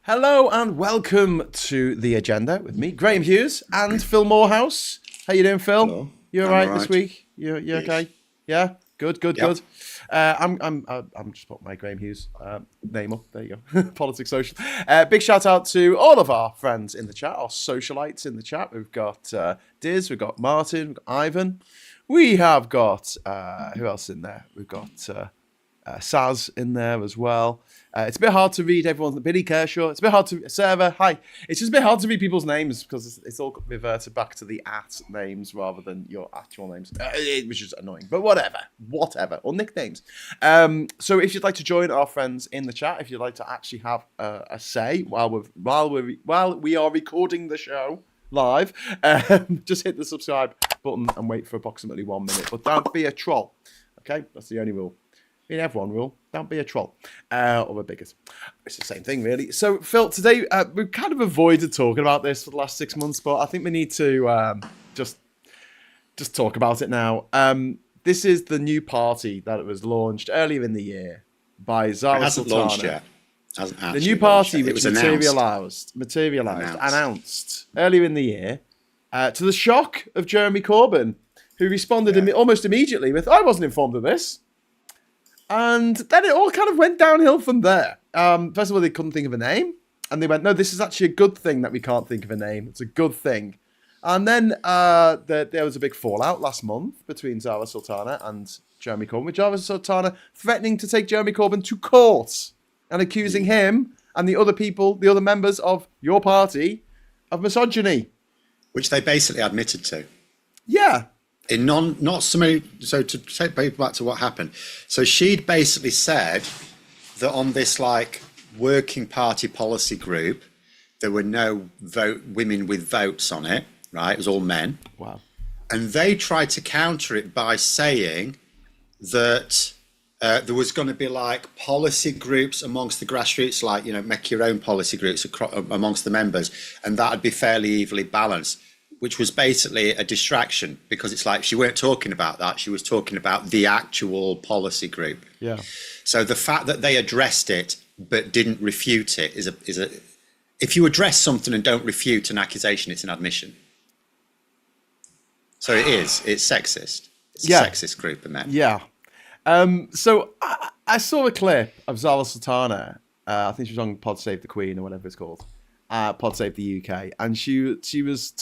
Hello and welcome to The Agenda with me, Graham Hughes, and Phil Morehouse. How you doing, Phil? Hello. You all I'm right all this right. week? You okay? Yeah, good. Yep. I'm just putting my Graham Hughes name up. There you go. Politics Social. Big shout out to all of our friends in the chat, our socialites in the chat. We've got Diz, we've got Martin, we've got Ivan. We have got who else in there? We've got Saz in there as well. It's a bit hard to read everyone's. Billy Kershaw. It's a bit hard to server. Hi. It's just a bit hard to read people's names because it's all reverted back to the at names rather than your actual names, which is annoying. But whatever, or nicknames. So if you'd like to join our friends in the chat, if you'd like to actually have a say while we are recording the show live, just hit the subscribe button and wait for approximately 1 minute. But don't be a troll. Okay, that's the only rule. In everyone rule, don't be a troll or a bigot. It's the same thing, really. So, Phil, today we've kind of avoided talking about this for the last 6 months, but I think we need to just talk about it now. This is the new party that was launched earlier in the year by Zara It hasn't Sultana. launched yet. The new party, which was announced earlier in the year, to the shock of Jeremy Corbyn, who responded almost immediately with, "I wasn't informed of this." And then it all kind of went downhill from there. First of all, they couldn't think of a name. And they went, no, this is actually a good thing that we can't think of a name. It's a good thing. And then there was a big fallout last month between Zara Sultana and Jeremy Corbyn, with Zara Sultana threatening to take Jeremy Corbyn to court and accusing him and the other members of your party of misogyny. Which they basically admitted to. Yeah. So to take people back to what happened. So she'd basically said that on this working party policy group, there were no women with votes on it, right? It was all men. Wow. And they tried to counter it by saying that there was going to be policy groups amongst the grassroots, make your own policy groups amongst the members, and that'd be fairly evenly balanced. Which was basically a distraction because it's like she weren't talking about that. She was talking about the actual policy group. Yeah. So the fact that they addressed it but didn't refute it is a. If you address something and don't refute an accusation, it's an admission. So it's sexist. It's a sexist group of men. Yeah. So I saw a clip of Zara Sultana. I think she was on Pod Save the Queen or whatever it's called. Pod Save the UK, and she was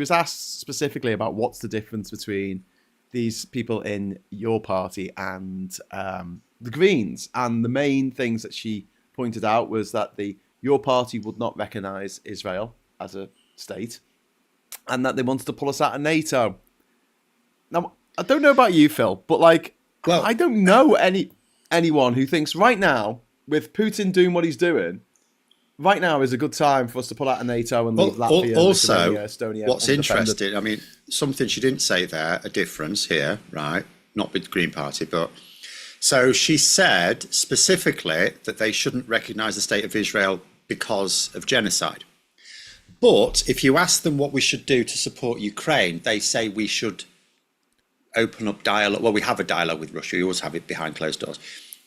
asked specifically about what's the difference between these people in your party and the Greens, and the main things that she pointed out was that your party would not recognise Israel as a state, and that they wanted to pull us out of NATO. Now, I don't know about you, Phil, but I don't know anyone who thinks right now, with Putin doing what he's doing, right now is a good time for us to pull out of NATO and leave Latvia, Lithuania, Estonia. What's interesting, I mean, something she didn't say there, a difference here, right? Not with the Green Party, but so she said specifically that they shouldn't recognise the state of Israel because of genocide. But if you ask them what we should do to support Ukraine, they say we should open up dialogue. Well, we have a dialogue with Russia. We always have it behind closed doors,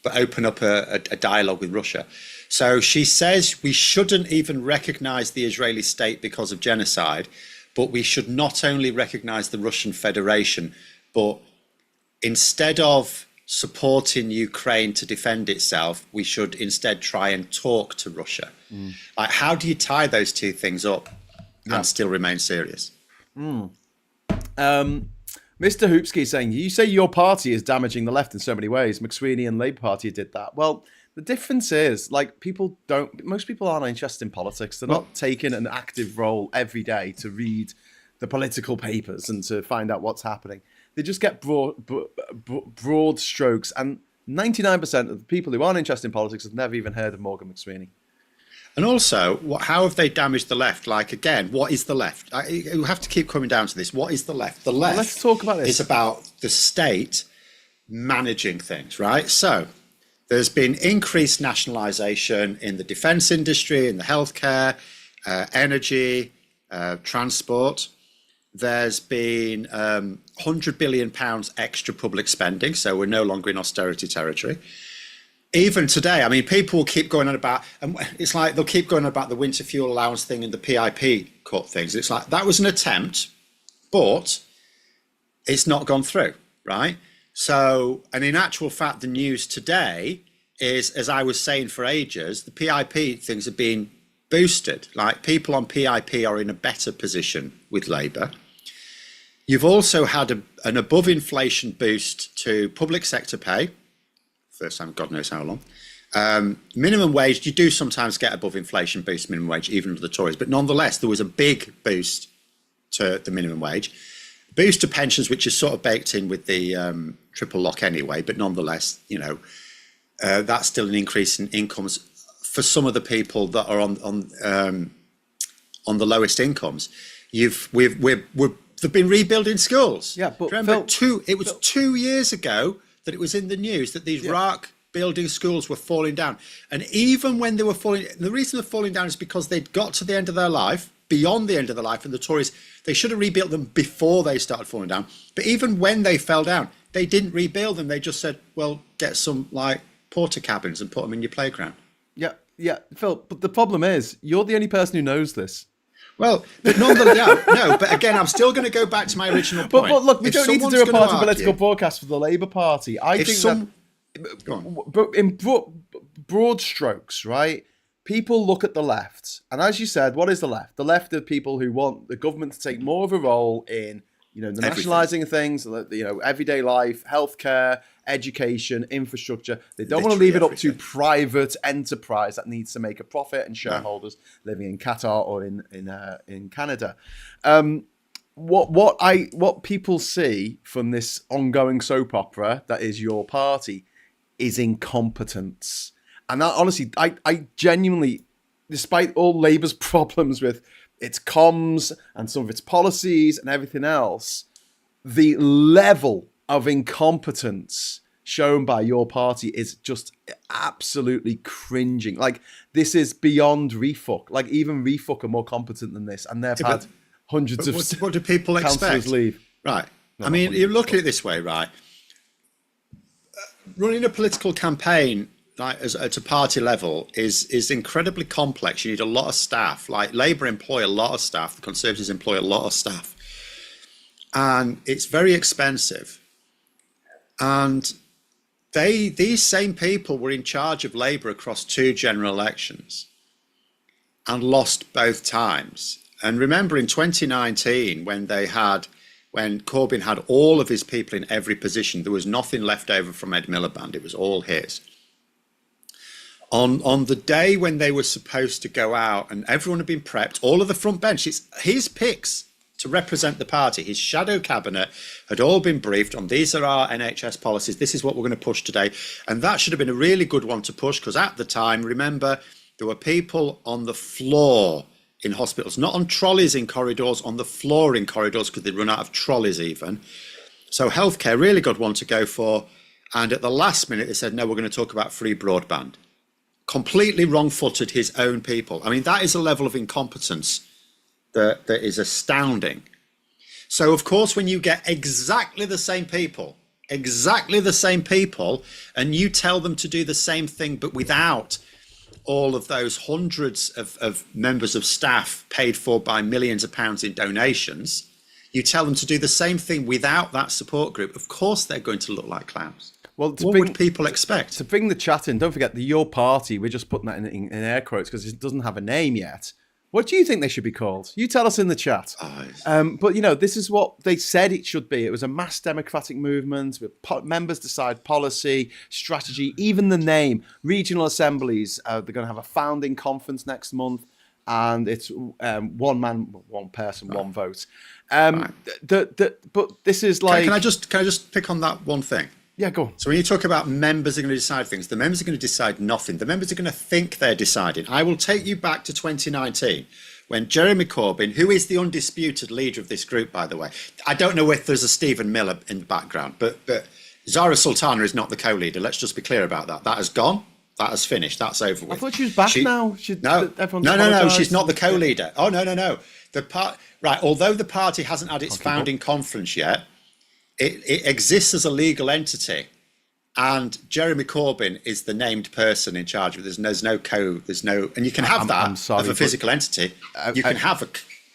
but open up a dialogue with Russia. So she says we shouldn't even recognise the Israeli state because of genocide, but we should not only recognise the Russian Federation, but instead of supporting Ukraine to defend itself, we should instead try and talk to Russia. How do you tie those two things up and still remain serious? Mr. Hoopski saying, you say your party is damaging the left in so many ways. McSweeney and Labour Party did that. Well, the difference is, most people aren't interested in politics. They're not taking an active role every day to read the political papers and to find out what's happening. They just get broad strokes. And 99% of the people who aren't interested in politics have never even heard of Morgan McSweeney. And also, how have they damaged the left? Again, what is the left? You have to keep coming down to this. What is the left? The left, let's talk about this. Is about the state managing things, right? So there's been increased nationalisation in the defence industry, in the healthcare, energy, transport. There's been £100 billion extra public spending, so we're no longer in austerity territory. even today, I mean, people will keep going on about, and it's like they'll keep going on about the winter fuel allowance thing and the PIP cut things. It's like that was an attempt, but it's not gone through, right? So, and in actual fact, the news today is, as I was saying for ages, the PIP things are being boosted. Like people on PIP are in a better position with Labour. You've also had an above inflation boost to public sector pay. First time, God knows how long. Minimum wage, you do sometimes get above inflation boost minimum wage, even under the Tories, but nonetheless, there was a big boost to the minimum wage. Boost to pensions, which is sort of baked in with the triple lock anyway, but nonetheless, you know, that's still an increase in incomes for some of the people that are on the lowest incomes. They've been rebuilding schools. Yeah, but remember, it was 2 years ago that it was in the news that these RARC building schools were falling down. And even when they were falling, the reason they're falling down is because they'd got to the end of their life, beyond the end of their life, and the Tories, they should have rebuilt them before they started falling down. But even when they fell down, they didn't rebuild them. They just said, well, get some like porter cabins and put them in your playground. Yeah, Phil, but the problem is, you're the only person who knows this. Well, but nonetheless, no, but again, I'm still going to go back to my original point. But look, we don't need to do a party political broadcast for the Labour Party. I think that in broad strokes, right, people look at the left, and as you said, what is the left? The left are people who want the government to take more of a role in, you know, the nationalising of things, you know, everyday life, healthcare, education, infrastructure. They don't want to leave it up to private enterprise that needs to make a profit and shareholders living in Qatar or in Canada. What people see from this ongoing soap opera that is your party is incompetence. And that, honestly, I genuinely, despite all Labour's problems with its comms and some of its policies and everything else, the level of incompetence shown by your party is just absolutely cringing. Like, this is beyond RefUK. Like, even RefUK are more competent than this, and they've had hundreds of what do people expect? Leave. Right. I mean, you look at it this way, right? Running a political campaign like at a party level is incredibly complex. You need a lot of staff. Like Labour employ a lot of staff, the Conservatives employ a lot of staff, and it's very expensive. And these same people were in charge of Labour across 2 general elections and lost both times. And remember in 2019 when Corbyn had all of his people in every position, there was nothing left over from Ed Miliband. It was all his. On the day when they were supposed to go out and everyone had been prepped, all of the front bench, it's his picks to represent the party, his shadow cabinet had all been briefed on, these are our NHS policies, this is what we're going to push today. And that should have been a really good one to push, because at the time, remember, there were people on the floor in hospitals, not on trolleys in corridors, on the floor in corridors, because they'd run out of trolleys even. So healthcare, really good one to go for. And at the last minute, they said, no, we're going to talk about free broadband. Completely wrong-footed his own people. I mean, that is a level of incompetence that is astounding. So, of course, when you get exactly the same people, and you tell them to do the same thing, but without all of those hundreds of members of staff paid for by millions of pounds in donations, you tell them to do the same thing without that support group, of course they're going to look like clowns. Well, what would people expect? To bring the chat in, don't forget that your party, we're just putting that in air quotes because it doesn't have a name yet. What do you think they should be called? You tell us in the chat. But, you know, this is what they said it should be. It was a mass democratic movement with members decide policy, strategy, even the name. Regional assemblies, they're going to have a founding conference next month, and it's one man, one person, one vote. But this is like... Can I just pick on that one thing? Yeah, go on. So when you talk about members are going to decide things, the members are going to decide nothing. The members are going to think they're deciding. I will take you back to 2019 when Jeremy Corbyn, who is the undisputed leader of this group, by the way, I don't know if there's a Stephen Miller in the background, but Zara Sultana is not the co-leader. Let's just be clear about that. That has gone. That has finished. That's over with. I thought she was back now. No. She's not the co-leader. Oh, no. Although the party hasn't had its founding conference yet, it exists as a legal entity, and Jeremy Corbyn is the named person in charge of it. There's no, and you can have I'm sorry, of a physical entity. You can have a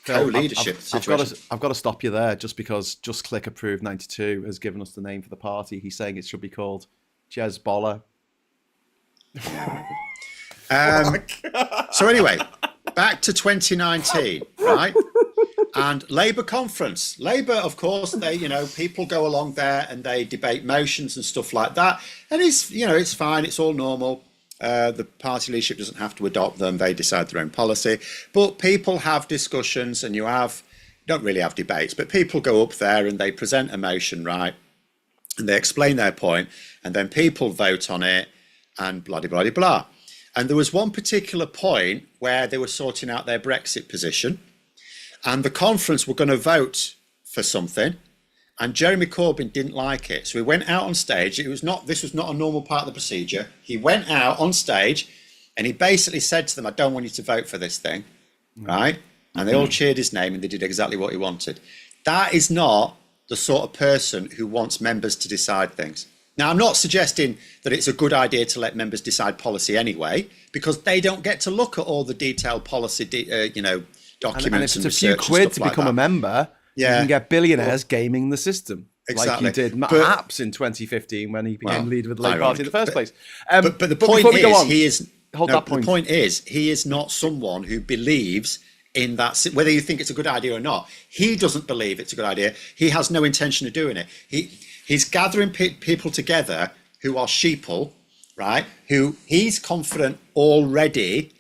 co-leadership situation. I've got to stop you there, just because Just Click Approve 92 has given us the name for the party. He's saying it should be called Jezbollah. So anyway, back to 2019, right? And Labour conference. Labour, of course, people go along there and they debate motions and stuff like that. And it's fine. It's all normal. The party leadership doesn't have to adopt them. They decide their own policy. But people have discussions, and don't really have debates, but people go up there and they present a motion, right? And they explain their point, and then people vote on it, and blah, blah, blah, blah. And there was one particular point where they were sorting out their Brexit position, and the conference were going to vote for something, and Jeremy Corbyn didn't like it. So he went out on stage. This was not a normal part of the procedure. He went out on stage and he basically said to them, I don't want you to vote for this thing, right? And they all cheered his name and they did exactly what he wanted. That is not the sort of person who wants members to decide things. Now, I'm not suggesting that it's a good idea to let members decide policy anyway, because they don't get to look at all the detailed policy, documents and if it's a few quid to become a member, you can get billionaires gaming the system. Exactly. Like you did perhaps in 2015 when he became leader of the Labour Party in the first place. But the point is, the point is, he is not someone who believes in that, whether you think it's a good idea or not. He doesn't believe it's a good idea. He has no intention of doing it. He's gathering people together who are sheeple, right? Who he's confident already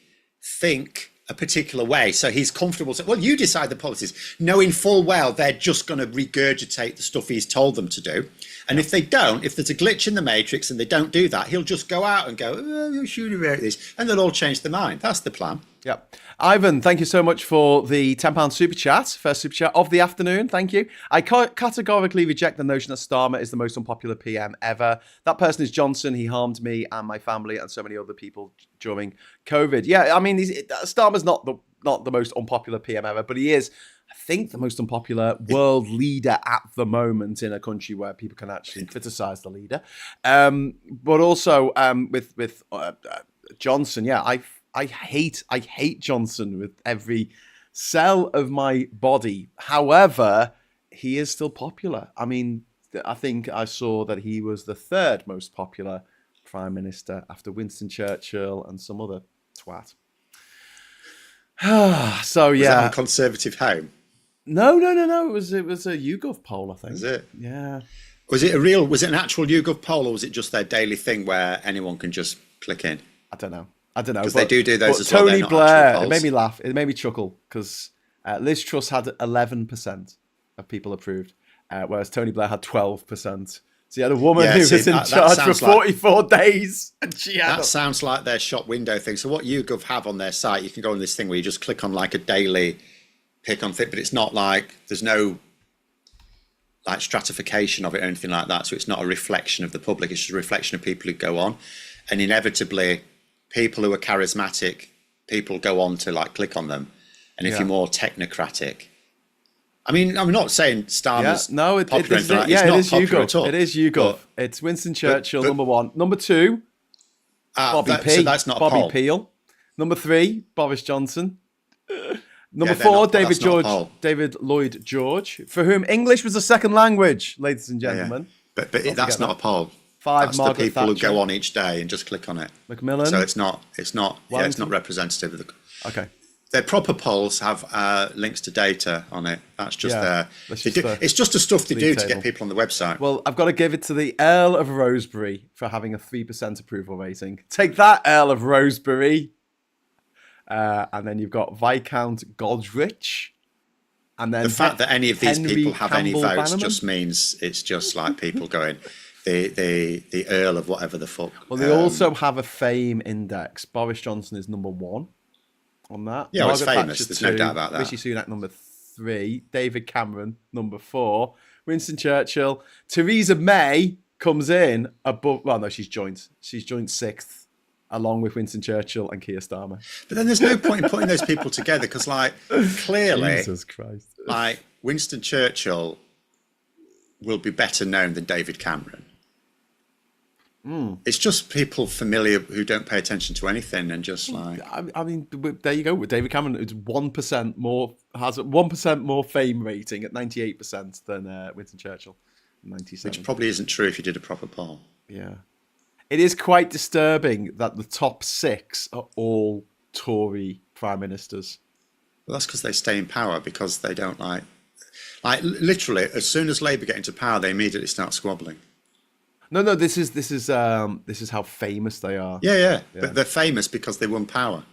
think a particular way, so he's comfortable saying, well, you decide the policies, knowing full well they're just going to regurgitate the stuff he's told them to do. And if they don't, if there's a glitch in the matrix and they don't do that, he'll just go out and go, you should have wrote this, and they'll all change their mind. That's the plan. Yep. Ivan, thank you so much for the £10 super chat, first super chat of the afternoon. Thank you. I categorically reject the notion that Starmer is the most unpopular PM ever. That person is Johnson. He harmed me and my family and so many other people during COVID. Yeah, I mean, Starmer's not the most unpopular PM ever, but he is, I think, the most unpopular world leader at the moment in a country where people can actually criticize the leader. But also with Johnson, yeah, I hate Johnson with every cell of my body. However, he is still popular. I mean, I think I saw that he was the third most popular prime minister after Winston Churchill and some other twat. So yeah, was that on Conservative Home? No. It was a YouGov poll, I think. Is it? Yeah. Was it an actual YouGov poll, or was it just their daily thing where anyone can just click in? I don't know. Because they do those as well. Tony Blair, it made me laugh. It made me chuckle because Liz Truss had 11% of people approved, whereas Tony Blair had 12%. So you had a woman who was in charge for 44 days, and she had. That sounds like their shop window thing. So what YouGov have on their site, you can go on this thing where you just click on like a daily pick on fit, but it's not like there's no like stratification of it or anything like that. So it's not a reflection of the public. It's just a reflection of people who go on, and inevitably, people who are charismatic, people go on to like click on them, and if you're more technocratic, I mean, I'm not saying Starmer's popular. It's not popular at all. It is YouGov. It's Winston Churchill, number one. Number two, Bobby P. So that's not Bobby a poll. Peel. Number three, Boris Johnson. Number four, David Lloyd George, for whom English was a second language, ladies and gentlemen. Yeah. But that's not a poll. Five, that's Margaret the people Thatcher. who go on each day and just click on it. Macmillan. So it's not representative of the. Okay. Their proper polls have links to data on it. That's just it's just the stuff they do to get people on the website. Well, I've got to give it to the Earl of Rosebery for having a 3% approval rating. Take that, Earl of Rosebery. And then you've got Viscount Godrich. And then the fact that any of these people have any votes Bannerman just means it's just like people going, the Earl of whatever the fuck. Well, they also have a fame index. Boris Johnson is number one on that. Yeah, Margaret it's famous. Thatcher There's 2, no doubt about that. Rishi Sunak number 3, David Cameron number 4, Winston Churchill. Theresa May comes in above. Well, no, she's joint 6th, along with Winston Churchill and Keir Starmer. But then there's no point in putting those people together because, like, clearly, Jesus Christ, like Winston Churchill will be better known than David Cameron. It's just people familiar who don't pay attention to anything and just like. I mean, there you go with David Cameron. It's 1% more, has a 1% more fame rating at 98% than Winston Churchill, 97. Which probably isn't true if you did a proper poll. Yeah, it is quite disturbing that the top 6 are all Tory prime ministers. Well, that's because they stay in power because they don't like literally as soon as Labour get into power, they immediately start squabbling. No, this is how famous they are. Yeah. But they're famous because they won power.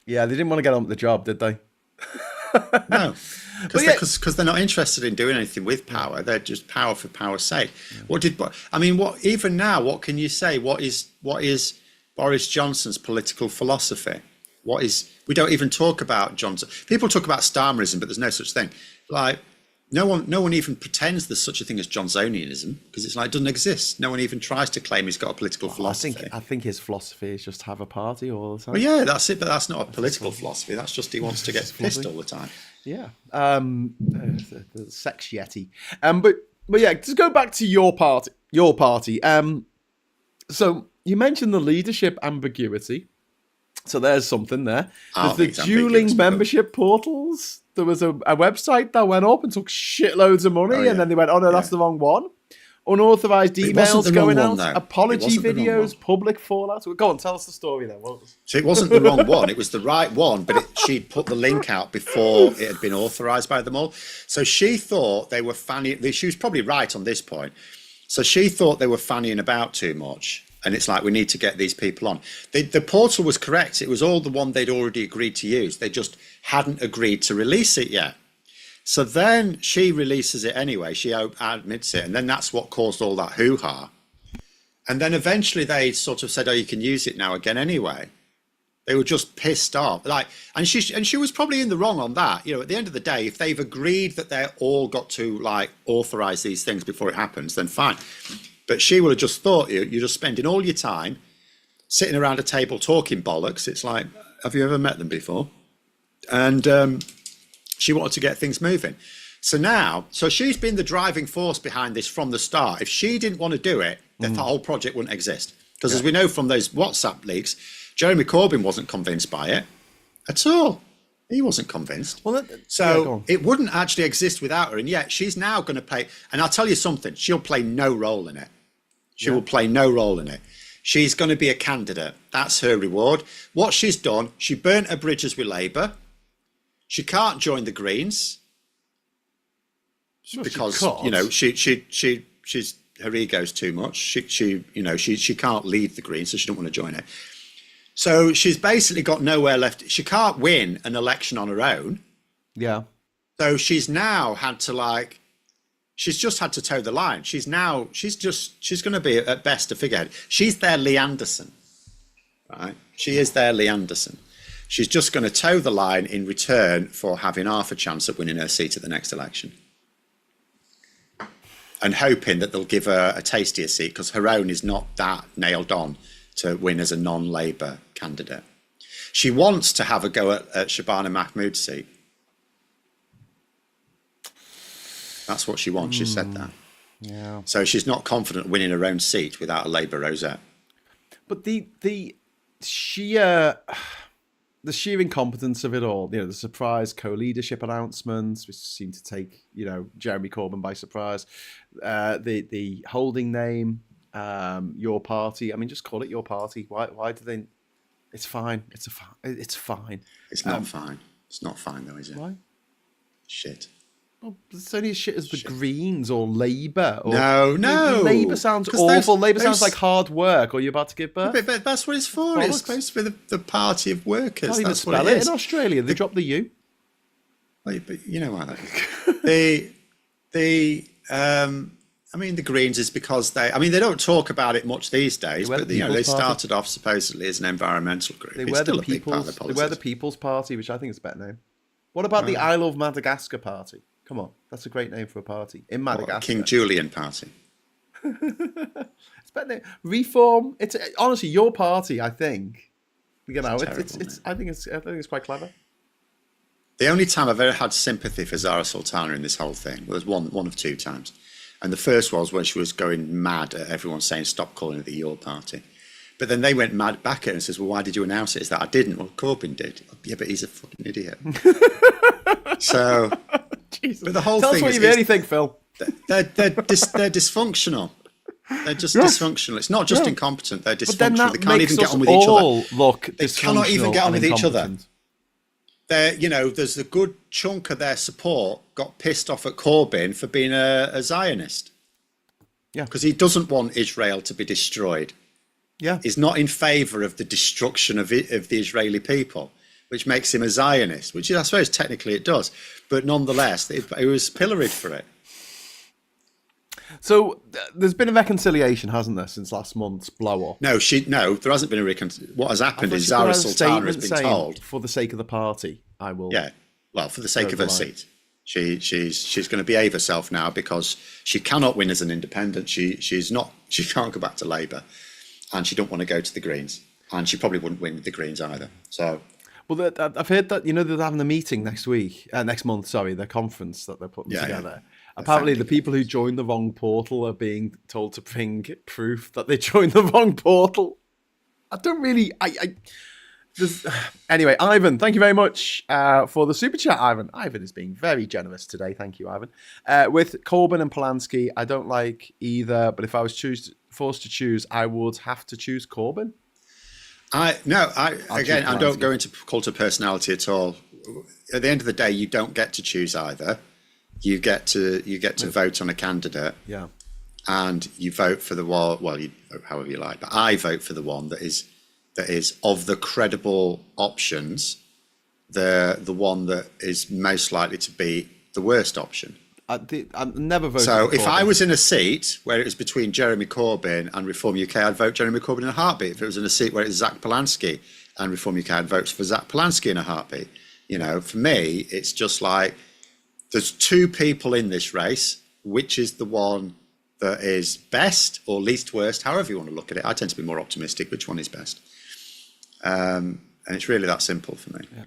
Yeah, they didn't want to get on with the job, did they? No, because they're not interested in doing anything with power. They're just power for power's sake. Yeah. What even now? What can you say? What is Boris Johnson's political philosophy? We don't even talk about Johnson. People talk about Starmerism, but there's no such thing. Like. No one even pretends there's such a thing as Johnsonianism because it's like it doesn't exist. No one even tries to claim he's got a political philosophy. I think his philosophy is just have a party all the time. Well, yeah, that's it, but that's not a political philosophy. That's just he wants to get pissed all the time. Yeah, the sex yeti. But yeah, to go back to your party. So you mentioned the leadership ambiguity. So there's something there. There's the dueling membership portals. There was a website that went up and took shitloads of money, and then they went, "Oh no, that's the wrong one." Unauthorized emails going out, apology videos, public fallout. Go on, tell us the story then. So it wasn't the wrong one; it was the right one, but she'd put the link out before it had been authorized by them all. So she thought they were fannying. She was probably right on this point. So she thought they were fannying about too much. And it's like, we need to get these people on. The portal was correct. It was all the one they'd already agreed to use. They just hadn't agreed to release it yet. So then she releases it anyway. She admits it. And then that's what caused all that hoo-ha. And then eventually they sort of said, oh, you can use it now again anyway. They were just pissed off. And she was probably in the wrong on that. You know, at the end of the day, if they've agreed that they're all got to authorize these things before it happens, then fine. But she would have just thought you're just spending all your time sitting around a table talking bollocks. It's like, have you ever met them before? And she wanted to get things moving. So she's been the driving force behind this from the start. If she didn't want to do it, then the whole project wouldn't exist. Because as we know from those WhatsApp leaks, Jeremy Corbyn wasn't convinced by it at all. He wasn't convinced. It wouldn't actually exist without her. And yet she's now going to play. And I'll tell you something, she'll play no role in it. She will play no role in it. She's going to be a candidate. That's her reward. What she's done, she burnt her bridges with Labour. She can't join the Greens because she's her ego's too much. She can't lead the Greens, so she don't want to join it. So she's basically got nowhere left. She can't win an election on her own. Yeah. So she's now had to she's just had to toe the line. She's going to be at best a figurehead. She's their Lee Anderson, right? She is their Lee Anderson. She's just going to toe the line in return for having half a chance of winning her seat at the next election. And hoping that they'll give her a tastier seat because her own is not that nailed on to win as a non-Labour candidate. She wants to have a go at Shabana Mahmood's seat. That's what she wants. She said that. Yeah. So she's not confident winning her own seat without a Labour rosette. But the sheer incompetence of it all, the surprise co-leadership announcements, which seem to take, Jeremy Corbyn by surprise, the holding name, your party. I mean, just call it your party. Why do they? It's fine. It's fine. It's not fine. It's not fine though, is it? Why? Shit. Well, it's only as shit as the Greens or Labour. No. Labour sounds awful. Labour sounds like hard work, or you're about to give birth. But that's what it's for. Bollocks. It's supposed to be the party of workers. Can't even that's spell what it it is. in Australia. They drop the U. But you know why that is. The Greens is because they don't talk about it much these days, but they started off supposedly as an environmental group. They were the People's Party, which I think is a better name. What about the I Love Madagascar Party? Come on, that's a great name for a party in Madagascar. King Julian Party. It's better name. Reform. It's honestly your party. I think. I think it's quite clever. The only time I've ever had sympathy for Zara Sultana in this whole thing was one of two times. And the first was when she was going mad at everyone saying, stop calling it the Your Party. But then they went mad back at her and says, well, why did you announce it? Is that I didn't? Well, Corbyn did. Yeah, but he's a fucking idiot. So, Jesus. But the whole Tell thing us what is, you really think, Phil. They're dysfunctional. They're just dysfunctional. It's not just incompetent. They're dysfunctional. They can't even get on with each other. They cannot even get on with each other. There's a good chunk of their support got pissed off at Corbyn for being a Zionist. Yeah. Because he doesn't want Israel to be destroyed. Yeah. He's not in favour of the destruction of the Israeli people, which makes him a Zionist, which I suppose technically it does. But nonetheless, he was pilloried for it. So there's been a reconciliation, hasn't there, since last month's blow up? No, there hasn't been a reconciliation. What has happened is Zara Sultana has been told, for the sake of the party, I will. Yeah, well, for the sake of her seat, she's going to behave herself now because she cannot win as an independent. She can't go back to Labour, and she don't want to go to the Greens, and she probably wouldn't win with the Greens either. So. Well, I've heard that they're having a meeting next month. Sorry, the conference that they're putting together. Yeah. Apparently, the people who joined the wrong portal are being told to bring proof that they joined the wrong portal. I don't really. Anyway, Ivan, thank you very much for the super chat, Ivan. Ivan is being very generous today. Thank you, Ivan. With Corbyn and Polanski, I don't like either, but if I was forced to choose, I would have to choose Corbyn. I don't go into cult of personality at all. At the end of the day, you don't get to choose either. You get to vote on a candidate. Yeah. And you vote for the one. Well, however you like, but I vote for the one that is of the credible options, the one that is most likely to be the worst option. I've never voted. So if I was in a seat where it was between Jeremy Corbyn and Reform UK, I'd vote Jeremy Corbyn in a heartbeat. If it was in a seat where it was Zack Polanski and Reform UK, I'd vote for Zack Polanski in a heartbeat. For me, it's just like there's two people in this race. Which is the one that is best or least worst, however you want to look at it? I tend to be more optimistic. Which one is best? And it's really that simple for me. Yeah.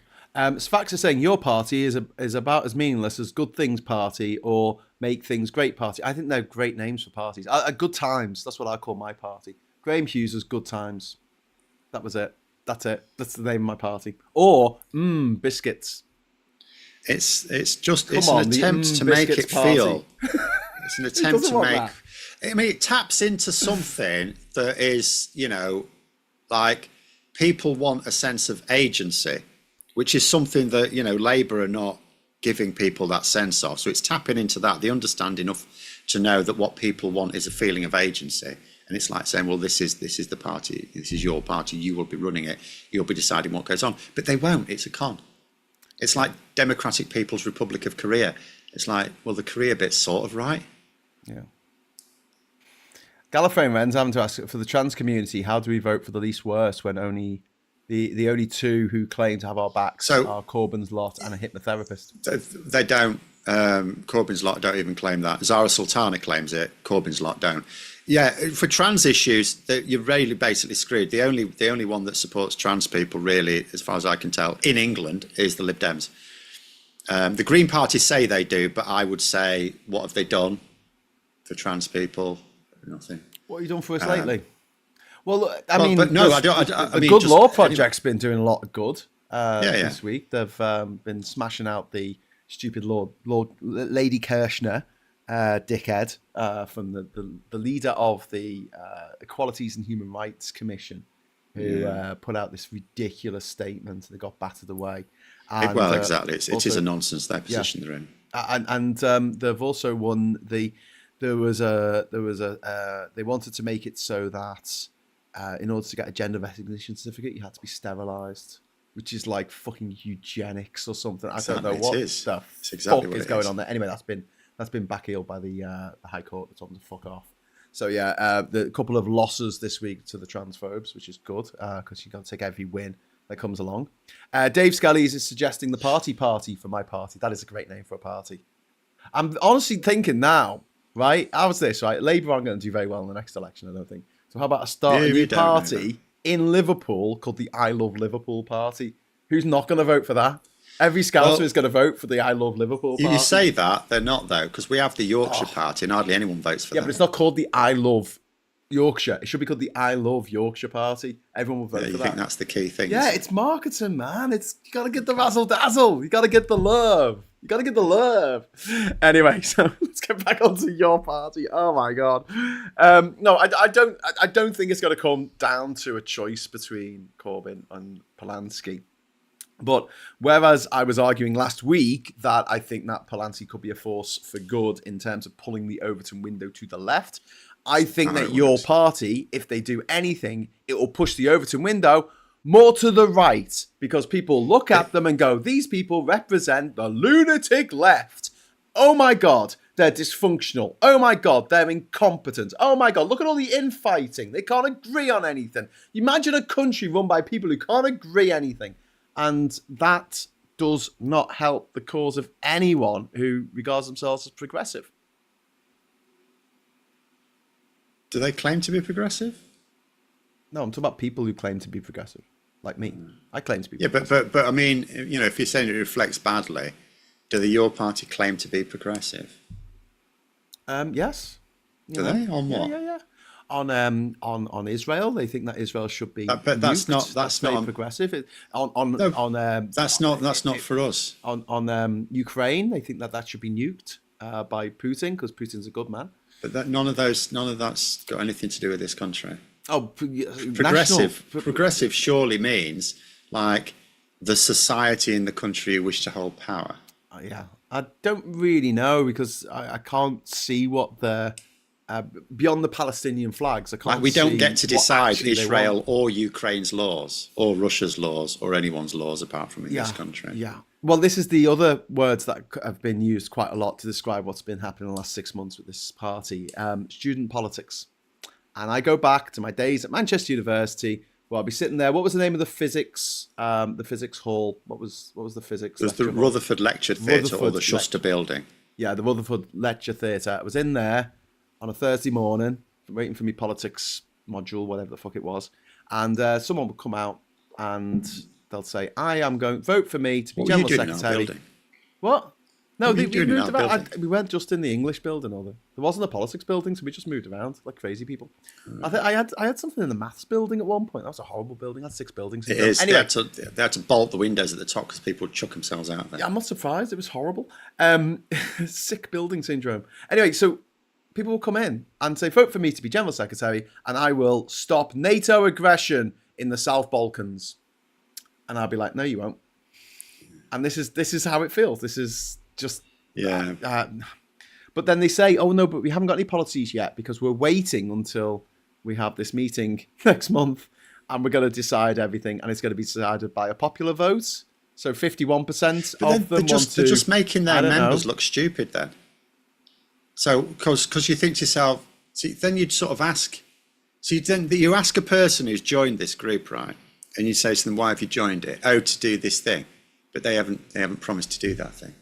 Sfax is saying your party is about as meaningless as Good Things Party or Make Things Great Party. I think they're great names for parties. Good Times, that's what I call my party. Graham Hughes was Good Times. That was it. That's it. That's the name of my party. Or Biscuits. It's an attempt to make it feel. It's an attempt to make. That. I mean, it taps into something that is, like people want a sense of agency, which is something that, Labour are not giving people that sense of. So it's tapping into that. They understand enough to know that what people want is a feeling of agency. And it's like saying, well, this is the party. This is your party. You will be running it. You'll be deciding what goes on. But they won't. It's a con. It's like Democratic People's Republic of Korea. It's like, well, the Korea bit's sort of right. Yeah. Gallifrey Ren's having to ask, for the trans community, how do we vote for the least worst when only the only two who claim to have our backs are Corbyn's lot and a hypnotherapist? They don't. Corbyn's lot don't even claim that. Zara Sultana claims it. Corbyn's lot don't. Yeah, for trans issues, you're really basically screwed. The only one that supports trans people, really, as far as I can tell, in England, is the Lib Dems. The Green Party say they do, but I would say, what have they done for trans people? Nothing. What have you done for us lately? Well, I mean, the Good Law Project's been doing a lot of good this week. They've been smashing out the stupid Lord Lady Kirshner, dickhead, from the leader of the Equalities and Human Rights Commission, who put out this ridiculous statement. They got battered away. And, exactly. It is a nonsense, their position they're in. And they've also won the. They wanted to make it so that in order to get a gender recognition certificate, you had to be sterilised, which is like fucking eugenics or something. I don't know what the fuck is going on there. Anyway, that's been backheeled by the High Court. That told them to fuck off. So the couple of losses this week to the transphobes, which is good because you got to take every win that comes along. Dave Scallies is suggesting the party for my party. That is a great name for a party. I'm honestly thinking now. Right? How's this, right? Labour aren't going to do very well in the next election, I don't think. So how about I start a new party in Liverpool called the I Love Liverpool Party? Who's not going to vote for that? Every Scouser is going to vote for the I Love Liverpool party. You say that, they're not, though, because we have the Yorkshire party and hardly anyone votes for that. Yeah, but it's not called the I Love Yorkshire. It should be called the I Love Yorkshire party. Everyone will vote for that. You think that's the key thing? Yeah, it's marketing, man. You got to get the razzle dazzle. You got to get the love. You got to get the love. Anyway, so let's get back onto your party. Oh my God. No, I don't think it's going to come down to a choice between Corbyn and Polanski. But whereas I was arguing last week that I think that Polanski could be a force for good in terms of pulling the Overton window to the left, I think that your party, if they do anything, it will push the Overton window more to the right, because people look at them and go, these people represent the lunatic left. Oh my God, they're dysfunctional. Oh my God, they're incompetent. Oh my God, look at all the infighting. They can't agree on anything. Imagine a country run by people who can't agree anything. And that does not help the cause of anyone who regards themselves as progressive. Do they claim to be progressive? No, I'm talking about people who claim to be progressive, like me. I claim to be progressive. Yeah, but I mean, you know, if you're saying it reflects badly, do your party claim to be progressive? Yes. Do they? On what? Yeah. On Israel, they think that Israel should be. But that's nuked. that's not not progressive. That's not for us. On Ukraine, they think that should be nuked by Putin, because Putin's a good man. But none of that's got anything to do with this country. Oh, progressive surely means like the society in the country who wish to hold power. Yeah, I don't really know, because I can't see what the beyond the Palestinian flags. I can't. Like we don't get to decide Israel or Ukraine's laws or Russia's laws or anyone's laws apart from in this country. Yeah. Well, this is the other words that have been used quite a lot to describe what's been happening in the last 6 months with this party. Student politics. And I go back to my days at Manchester University, where I'll be sitting there. What was the name of the physics hall? What was the physics? It was the Rutherford Lecture Theatre or the Schuster Building. Yeah, the Rutherford Lecture Theatre. I was in there on a Thursday morning, waiting for me politics module, whatever the fuck it was. And someone would come out and they'll say, I am going, vote for me to be General Secretary. What? No, we moved about. We weren't just in the English building, or there wasn't a politics building, so we just moved around like crazy people. I had something in the maths building at one point. That was a horrible building. I had 6 buildings. It is. Anyway, they had to bolt the windows at the top because people would chuck themselves out there. Yeah, I'm not surprised. It was horrible. Sick building syndrome. Anyway, so people will come in and say, vote for me to be General Secretary, and I will stop NATO aggression in the South Balkans. And I'll be like, no, you won't. And this is how it feels. This is just but then they say, oh no, but we haven't got any policies yet because we're waiting until we have this meeting next month and we're going to decide everything, and it's going to be decided by a popular vote. So 51% of them they're just making their members look stupid then. So because you think to yourself, see, then you'd sort of ask, so you ask a person who's joined this group, right, and you say to them, why have you joined it? Oh, to do this thing. But they haven't promised to do that thing.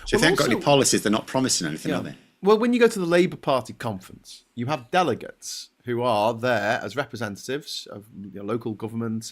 So if they haven't got any policies, they're not promising anything, are they? Well, when you go to the Labour Party conference, you have delegates who are there as representatives of local government,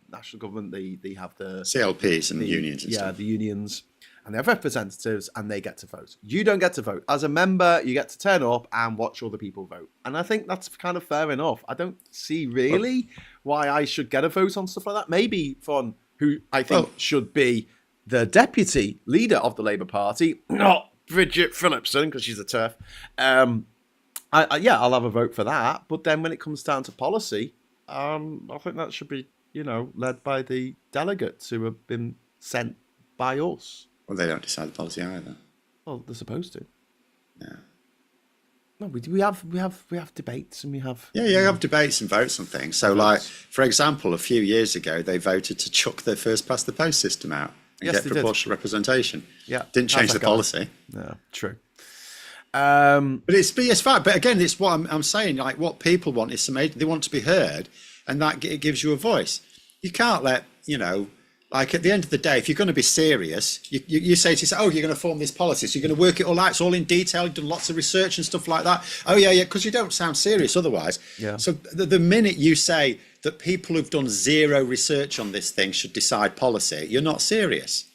national government. They have the CLPs and the unions and stuff. The unions. And they have representatives and they get to vote. You don't get to vote. As a member, you get to turn up and watch other people vote. And I think that's kind of fair enough. I don't see really why I should get a vote on stuff like that. Maybe from who I think should be the deputy leader of the Labour Party, not Bridget Phillipson, because she's a TERF. I'll have a vote for that. But then when it comes down to policy, I think that should be, led by the delegates who have been sent by us. Well, they don't decide the policy either. Well, they're supposed to. Yeah. No, we have debates and we have. Yeah, you have debates and votes on things. So, like, for example, a few years ago, they voted to chuck their first past the post system out and get proportional representation. Yeah, didn't change the policy. No, true. But it's fine. But again, it's what I'm saying. Like, what people want is they want to be heard, and that it gives you a voice. You can't let like at the end of the day, if you're going to be serious, you say to yourself, oh, you're going to form this policy, so you're going to work it all out. It's all in detail. You've done lots of research and stuff like that. Oh, yeah, because you don't sound serious otherwise. Yeah. So the minute you say that people who've done zero research on this thing should decide policy, you're not serious.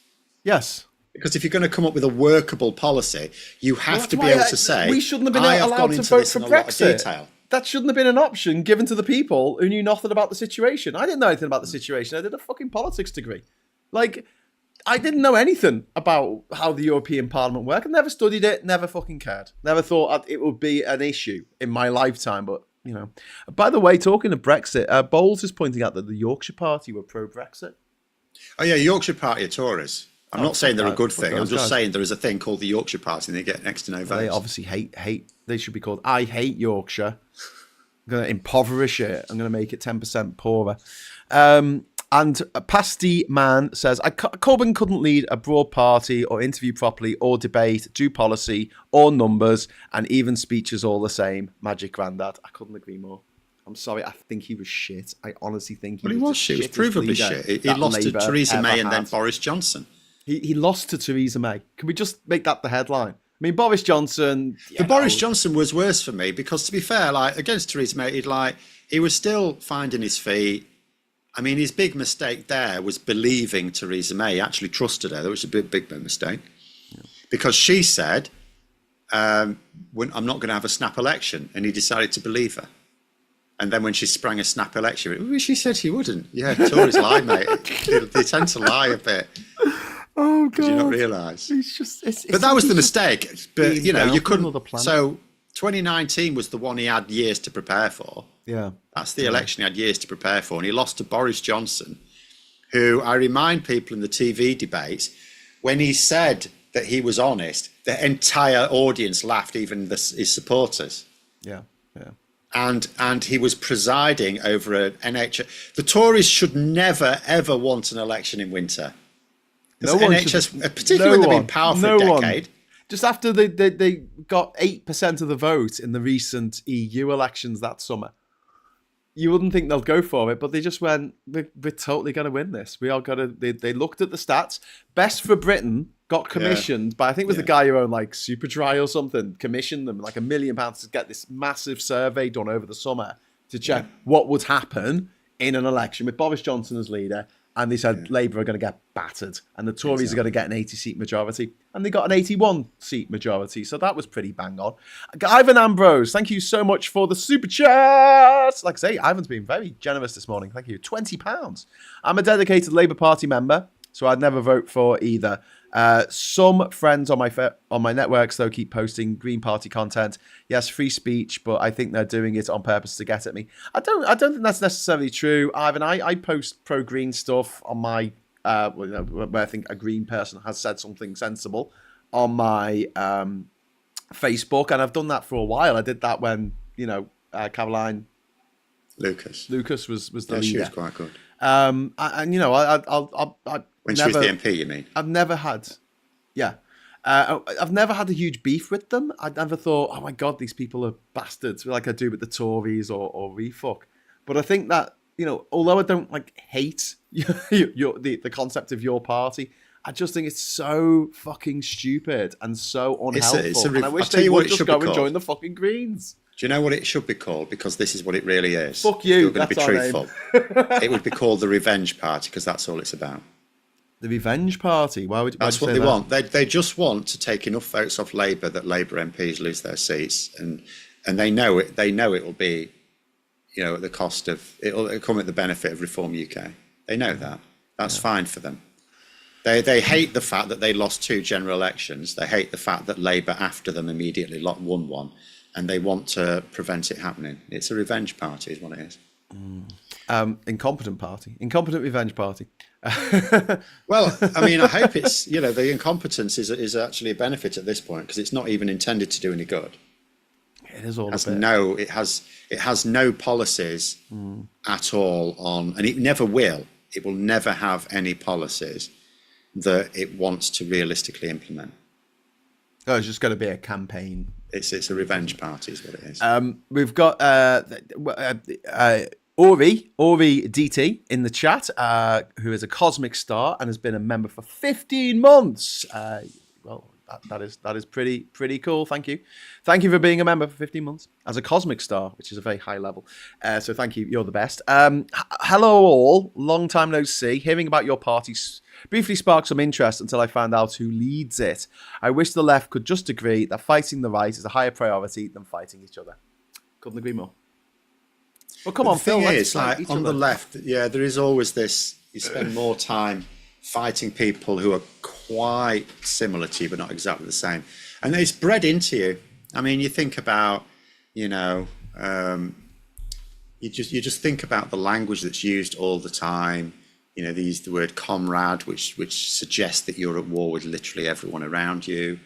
Yes. Because if you're going to come up with a workable policy, you have to be able to say, we shouldn't have been I have allowed gone to into vote this for in a lot of Brexit. detail. That shouldn't have been an option given to the people who knew nothing about the situation. I didn't know anything about the situation. I did a fucking politics degree. Like, I didn't know anything about how the European Parliament worked. I never studied it, never fucking cared. Never thought it would be an issue in my lifetime, but, you know. By the way, talking of Brexit, Bowles is pointing out that the Yorkshire Party were pro-Brexit. Oh, yeah, Yorkshire Party are Tories. I'm not saying they're a good thing. I'm just saying there is a thing called the Yorkshire Party and they get next to no votes. They obviously hate. They should be called I Hate Yorkshire. I'm going to impoverish it. I'm going to make it 10% poorer. And Pasty Man says, Corbyn couldn't lead a broad party or interview properly or debate, do policy or numbers, and even speeches all the same. Magic Grandad. I couldn't agree more. I'm sorry. I think he was shit. I honestly think he was shit. He was provably shit. He lost to Theresa May and then Boris Johnson. He lost to Theresa May. Can we just make that the headline? I mean, Boris Johnson... Boris Johnson was worse for me because, to be fair, like against Theresa May, he was still finding his feet. I mean, his big mistake there was believing Theresa May. He actually trusted her. That was a big mistake. Yeah. Because she said, I'm not going to have a snap election. And he decided to believe her. And then when she sprang a snap election, she said she wouldn't. Yeah, Tories lie, mate. They tend to lie a bit. Oh, God. Did you not realise? But that was the mistake. But, you know, you couldn't... So 2019 was the one he had years to prepare for. Yeah. That's the election he had years to prepare for. And he lost to Boris Johnson, who, I remind people in the TV debates, when he said that he was honest, the entire audience laughed, even his supporters. Yeah, yeah. And he was presiding over an NHS. The Tories should never, ever want an election in winter. No one NHS, particularly when they've been powerful for a decade. Just after they got 8% of the vote in the recent EU elections that summer, you wouldn't think they'll go for it, but they just went, we're totally going to win this. We are going to, they looked at the stats. Best for Britain got commissioned by, I think it was the guy who owned like Superdry or something, commissioned them like £1 million to get this massive survey done over the summer to check what would happen in an election with Boris Johnson as leader. And they said Labour are going to get battered and the Tories are going to get an 80-seat majority. And they got an 81-seat majority. So that was pretty bang on. Ivan Ambrose, thank you so much for the super chat. Like I say, Ivan's been very generous this morning. Thank you. £20. I'm a dedicated Labour Party member, so I'd never vote for either. Some friends on my networks, though, keep posting Green Party content. Yes, free speech, but I think they're doing it on purpose to get at me. I don't think that's necessarily true, Ivan. I post pro-green stuff on my where I think a green person has said something sensible on my Facebook, and I've done that for a while. I did that when Caroline Lucas was the leader. She was quite good. And when she was the MP, you mean? I've never had a huge beef with them. I never thought, oh my God, these people are bastards, like I do with the Tories or RefUK. But I think that, although I don't hate the concept of your party, I just think it's so fucking stupid and so unhelpful. And I wish they would just go and join the fucking Greens. Do you know what it should be called? Because this is what it really is. Fuck you. You're going to be truthful. It would be called the Revenge Party because that's all it's about. The Revenge Party? That's what they want. They just want to take enough votes off Labour that Labour MPs lose their seats, and they know it. They know it will be, at the cost of it'll come at the benefit of Reform UK. They know that. That's fine for them. They hate the fact that they lost 2 general elections. They hate the fact that Labour after them immediately won one. And they want to prevent it happening. It's a revenge party, is what it is. Incompetent party. Incompetent revenge party. Well, I mean, I hope it's, the incompetence is actually a benefit at this point because it's not even intended to do any good. It is all it has no policies at all on, and it never will. It will never have any policies that it wants to realistically implement. Oh, it's just going to be a campaign. It's a revenge party is what it is. We've got Ori DT in the chat, who is a cosmic star and has been a member for 15 months. that is pretty cool. Thank you for being a member for 15 months as a cosmic star, which is a very high level. So thank you. You're the best. Hello all. Long time no see. Hearing about your party briefly sparked some interest until I found out who leads it. I wish the left could just agree that fighting the right is a higher priority than fighting each other. Couldn't agree more. Well, come on, Phil. It's like on the left, there is always this. You spend more time fighting people who are quite similar to you, but not exactly the same, and it's bred into you. I mean, you think about, you just think about the language that's used all the time. You know, they use the word comrade, which suggests that you're at war with literally everyone around you.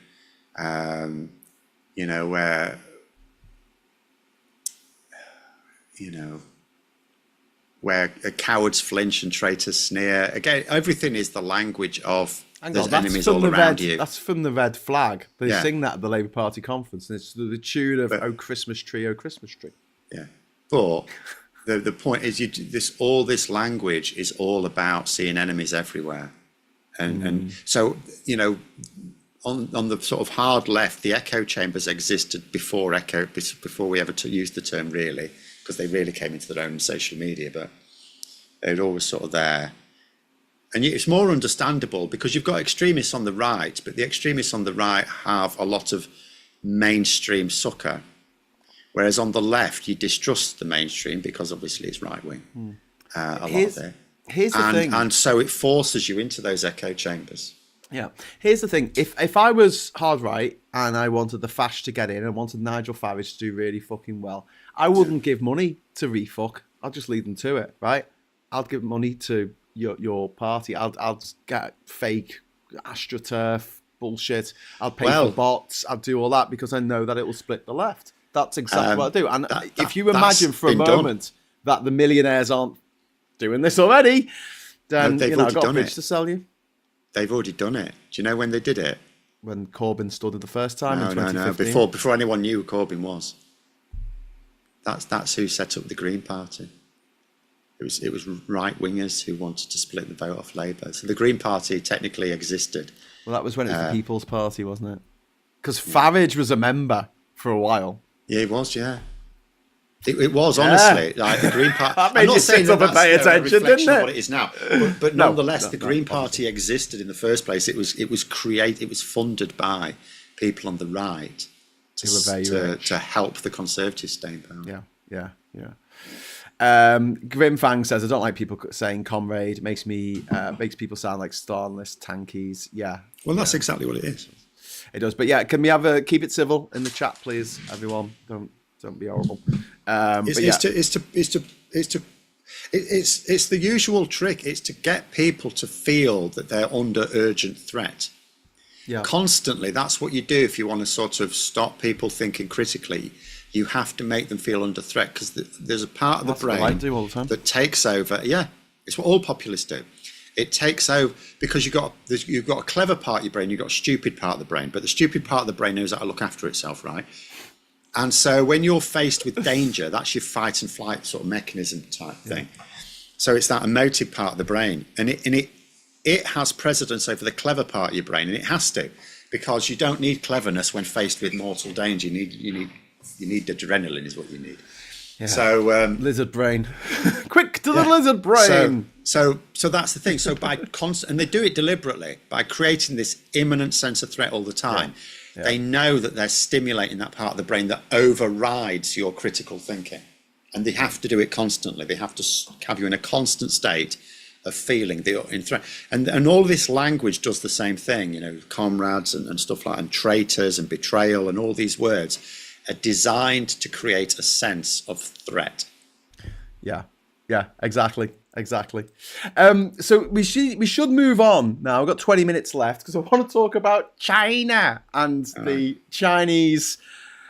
Where cowards flinch and traitors sneer. Again, everything is the language of there's enemies all around you. That's from the Red Flag. They sing that at the Labour Party conference, and it's the tune of "Oh Christmas Tree, Oh Christmas Tree." Yeah, but the point is, all this language is all about seeing enemies everywhere, and so on the sort of hard left, the echo chambers existed before we ever used the term really. Because they really came into their own social media, but they were always sort of there. And it's more understandable because you've got extremists on the right, but the extremists on the right have a lot of mainstream succor. Whereas on the left, you distrust the mainstream because obviously it's right-wing, a lot of it. Here's the thing. And so it forces you into those echo chambers. Yeah. Here's the thing. If I was hard right and I wanted the fash to get in and wanted Nigel Farage to do really fucking well, I wouldn't give money to RefUK. I'll just lead them to it, right? I'll give money to your party. I'll get fake AstroTurf bullshit. I'll pay for bots. I'll do all that because I know that it will split the left. That's exactly what I do. And if you imagine for a moment that the millionaires aren't doing this already, then I've got a pitch to sell you. They've already done it. Do you know when they did it? When Corbyn stood it the first time in 2015? No. Before anyone knew who Corbyn was. That's who set up the Green Party. It was right wingers who wanted to split the vote off Labour. So the Green Party technically existed. Well, that was when it was the People's Party, wasn't it? Because Farage was a member for a while. Yeah, he was. Yeah. It was honestly like the Green Party. That made you sit up and pay attention, didn't it? What it is now, but nonetheless, the Green Party existed in the first place. It was funded by people on the right to help the Conservatives stay in power. Yeah. Grimfang says, "I don't like people saying comrade. Makes people sound like starless tankies." Yeah. Well, that's exactly what it is. It does, but yeah, can we keep it civil in the chat, please, everyone? Don't be horrible. It's the usual trick. It's to get people to feel that they're under urgent threat. Yeah. Constantly. That's what you do if you want to sort of stop people thinking critically. You have to make them feel under threat because there's a part of the brain what I do all the time. That takes over. Yeah, it's what all populists do. It takes over because you've got a clever part of your brain, you've got a stupid part of the brain, but the stupid part of the brain knows how to look after itself, right? And so when you're faced with danger, that's your fight and flight sort of mechanism type thing. So it's that emotive part of the brain, and it has precedence over the clever part of your brain, and it has to, because you don't need cleverness when faced with mortal danger. You need adrenaline is what you need. Yeah. So lizard brain, quick to the lizard brain. So that's the thing. So by and they do it deliberately by creating this imminent sense of threat all the time. Yeah. They know that they're stimulating that part of the brain that overrides your critical thinking, and they have to do it constantly. They have to have you in a constant state of feeling the in threat, and all this language does the same thing. Comrades and stuff like, and traitors and betrayal and all these words are designed to create a sense of threat. Yeah, exactly. So we should move on now. We've got 20 minutes left because I want to talk about China and the Chinese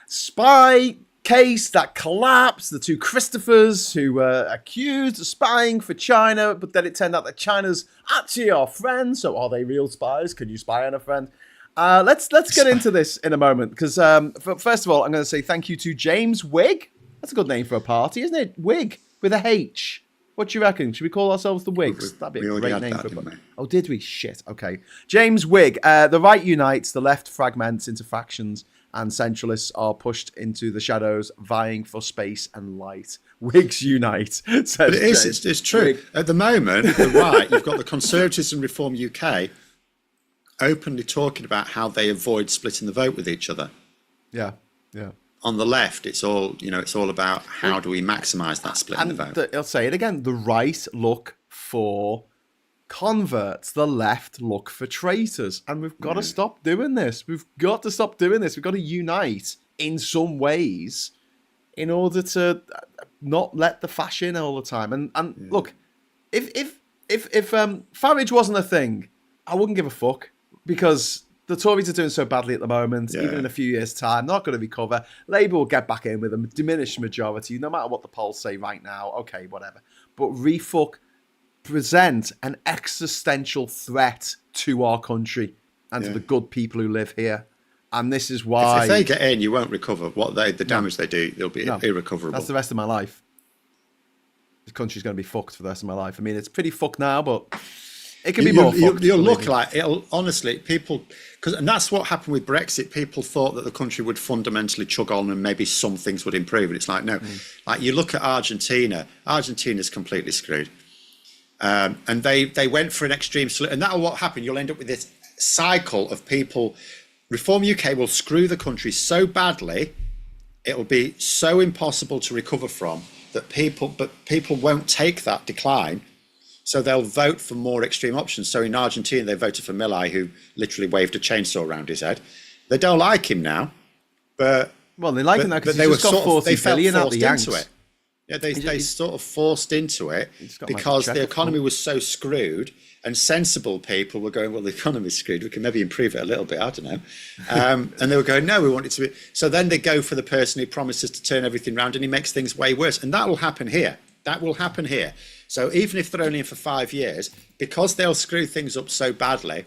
spy case that collapsed. The two Christophers who were accused of spying for China, but then it turned out that China's actually our friend. So are they real spies? Can you spy on a friend? Let's get into this in a moment because first of all, I'm going to say thank you to James Wig. That's a good name for a party, isn't it? Wig with a H. What do you reckon? Should we call ourselves the Whigs? That'd be We a already great had name that, for a didn't book. we? Oh, did we? Shit. Okay. James Whig. The right unites, the left fragments into factions, and centralists are pushed into the shadows, vying for space and light. Whigs unite, says But it is, James. it's true. Whig. At the moment, the right, you've got the Conservatives and Reform UK openly talking about how they avoid splitting the vote with each other. Yeah, yeah. On the left, it's all, it's all about how do we maximise that split in the vote. I'll say it again. The right look for converts. The left look for traitors. And we've got to stop doing this. We've got to stop doing this. We've got to unite in some ways in order to not let the fash in all the time. And look, if Farage wasn't a thing, I wouldn't give a fuck, because the Tories are doing so badly at the moment. Even in a few years' time, they're not going to recover. Labour will get back in with a diminished majority, no matter what the polls say right now. Okay, whatever. But RefUK present an existential threat to our country and to the good people who live here. And this is why... If they get in, you won't recover. The damage they do, they'll be irrecoverable. That's the rest of my life. The country's going to be fucked for the rest of my life. I mean, it's pretty fucked now, but it can be more fucked. You'll look like it'll, honestly, people, and that's what happened with Brexit. People thought that the country would fundamentally chug on and maybe some things would improve. And it's like, no, like you look at Argentina, Argentina's completely screwed. And they went for an extreme solution. And that'll what happened. You'll end up with this cycle of people. Reform UK will screw the country so badly, it'll be so impossible to recover from that people won't take that decline. So they'll vote for more extreme options. So in Argentina, they voted for Milei, who literally waved a chainsaw around his head. They don't like him now, but they like him now because he just got 40 billion out the Yanks. Into it. Yeah, they sort of forced into it because the economy was so screwed, and sensible people were going, well, the economy's screwed, we can maybe improve it a little bit, I don't know. And they were going, no, we want it to be. So then they go for the person who promises to turn everything around, and he makes things way worse. And that will happen here. That will happen here. So even if they're only in for 5 years, because they'll screw things up so badly,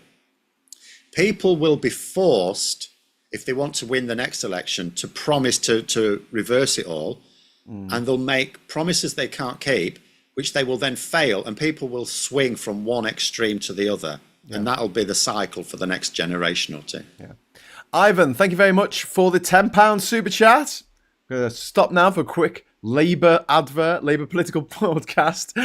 people will be forced, if they want to win the next election, to promise to reverse it all. And they'll make promises they can't keep, which they will then fail, and people will swing from one extreme to the other. And that'll be the cycle for the next generation or two. Yeah. Ivan, thank you very much for the £10 super chat. I'm going to stop now for a quick Labour advert, Labour political podcast.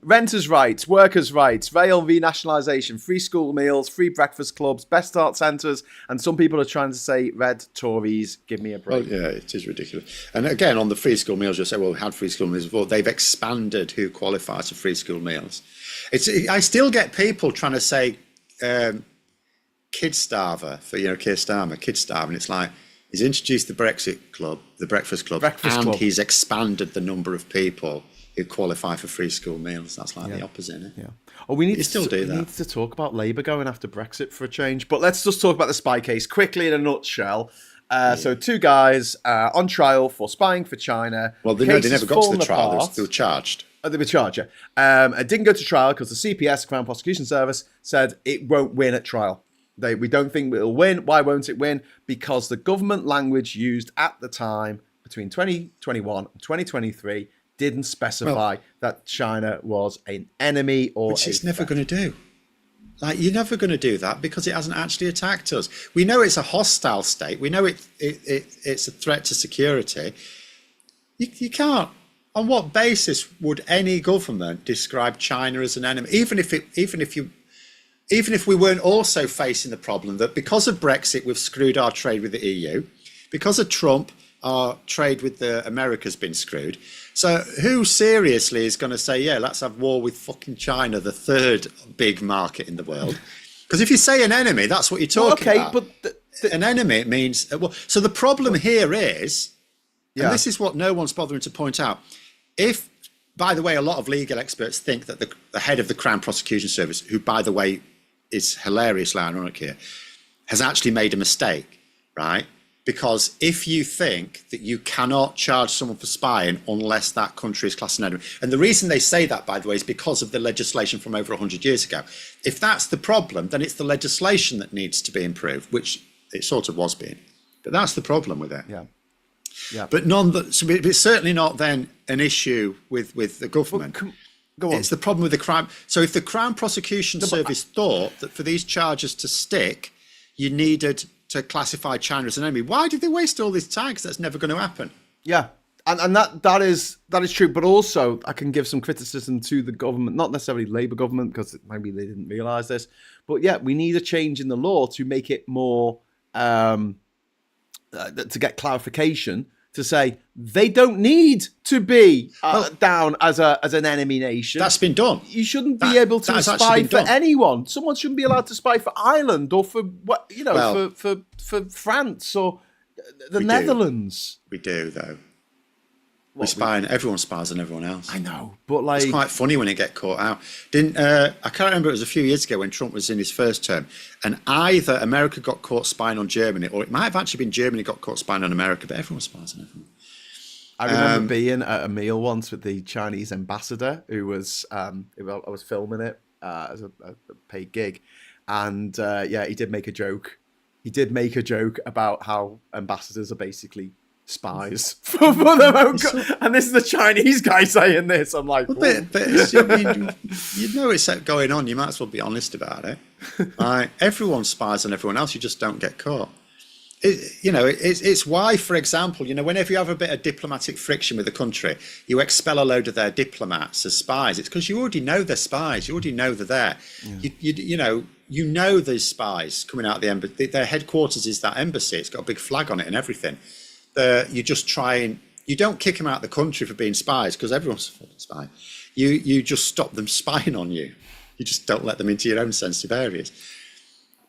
Renters' rights, workers' rights, rail renationalisation, free school meals, free breakfast clubs, best start centres, and some people are trying to say red Tories, give me a break. Well, yeah, it is ridiculous. And again, on the free school meals, you'll say, well, we had free school meals before. They've expanded who qualifies for free school meals. I still get people trying to say kid starver for, Keir Starmer, kid starver, and it's like, he's introduced the Breakfast Club, and he's expanded the number of people who qualify for free school meals. That's like the opposite, isn't it? Yeah. Oh, we need to still do that. We need to talk about Labour going after Brexit for a change. But let's just talk about the spy case quickly in a nutshell. So 2 guys on trial for spying for China. Well, they never got to the trial. They were charged. Oh, they were charged, yeah. It didn't go to trial because the CPS, Crown Prosecution Service, said it won't win at trial. We don't think it'll win. Why won't it win? Because the government language used at the time between 2021 and 2023 didn't specify that China was an enemy or which it's never going to do. Like, you're never going to do that because it hasn't actually attacked us. We know it's a hostile state. We know it's a threat to security. You can't. On what basis would any government describe China as an enemy? Even if we weren't also facing the problem that because of Brexit, we've screwed our trade with the EU, because of Trump, our trade with the America's been screwed. So who seriously is going to say, yeah, let's have war with fucking China, the third big market in the world? Because if you say an enemy, that's what you're talking about. But an enemy means, so the problem here is, and this is what no one's bothering to point out, if, by the way, a lot of legal experts think that the head of the Crown Prosecution Service, who, by the way, is hilariously ironic here, has actually made a mistake, right? Because if you think that you cannot charge someone for spying unless that country is classed as an enemy, and the reason they say that, by the way, is because of the legislation from over 100 years ago. If that's the problem, then it's the legislation that needs to be improved, which it sort of was being. But that's the problem with it. Yeah. Yeah. But so it's certainly not then an issue with the government. Go on. It's the problem with the crime. So if the Crown Prosecution Service thought that for these charges to stick, you needed to classify China as an enemy, why did they waste all this time? 'Cause that's never going to happen. Yeah. And that is true, but also I can give some criticism to the government, not necessarily Labour government, because maybe they didn't realise this, but yeah, we need a change in the law to make it more, to get clarification, to say they don't need to be down as an enemy nation. That's been done. You shouldn't be able to spy for anyone. Someone shouldn't be allowed to spy for Ireland or for for France or the Netherlands. We do though. Everyone spies on everyone else. I know, but like, it's quite funny when it get caught out. I can't remember, it was a few years ago when Trump was in his first term, and either America got caught spying on Germany, or it might have actually been Germany got caught spying on America, but everyone spies on everyone. I remember being at a meal once with the Chinese ambassador who was, I was filming it as a paid gig, and he did make a joke. He did make a joke about how ambassadors are basically spies for their own and this is the Chinese guy saying this. I'm like, but you know it's going on, you might as well be honest about it. Everyone spies on everyone else, you just don't get caught. It's why, for example, whenever you have a bit of diplomatic friction with a country, you expel a load of their diplomats as spies. It's because you already know they're spies, you already know they're there. You know there's spies coming out of the embassy. Their headquarters is that embassy, it's got a big flag on it and everything. You just you don't kick them out of the country for being spies, because everyone's a fucking spy. You just stop them spying on you. You just don't let them into your own sensitive areas.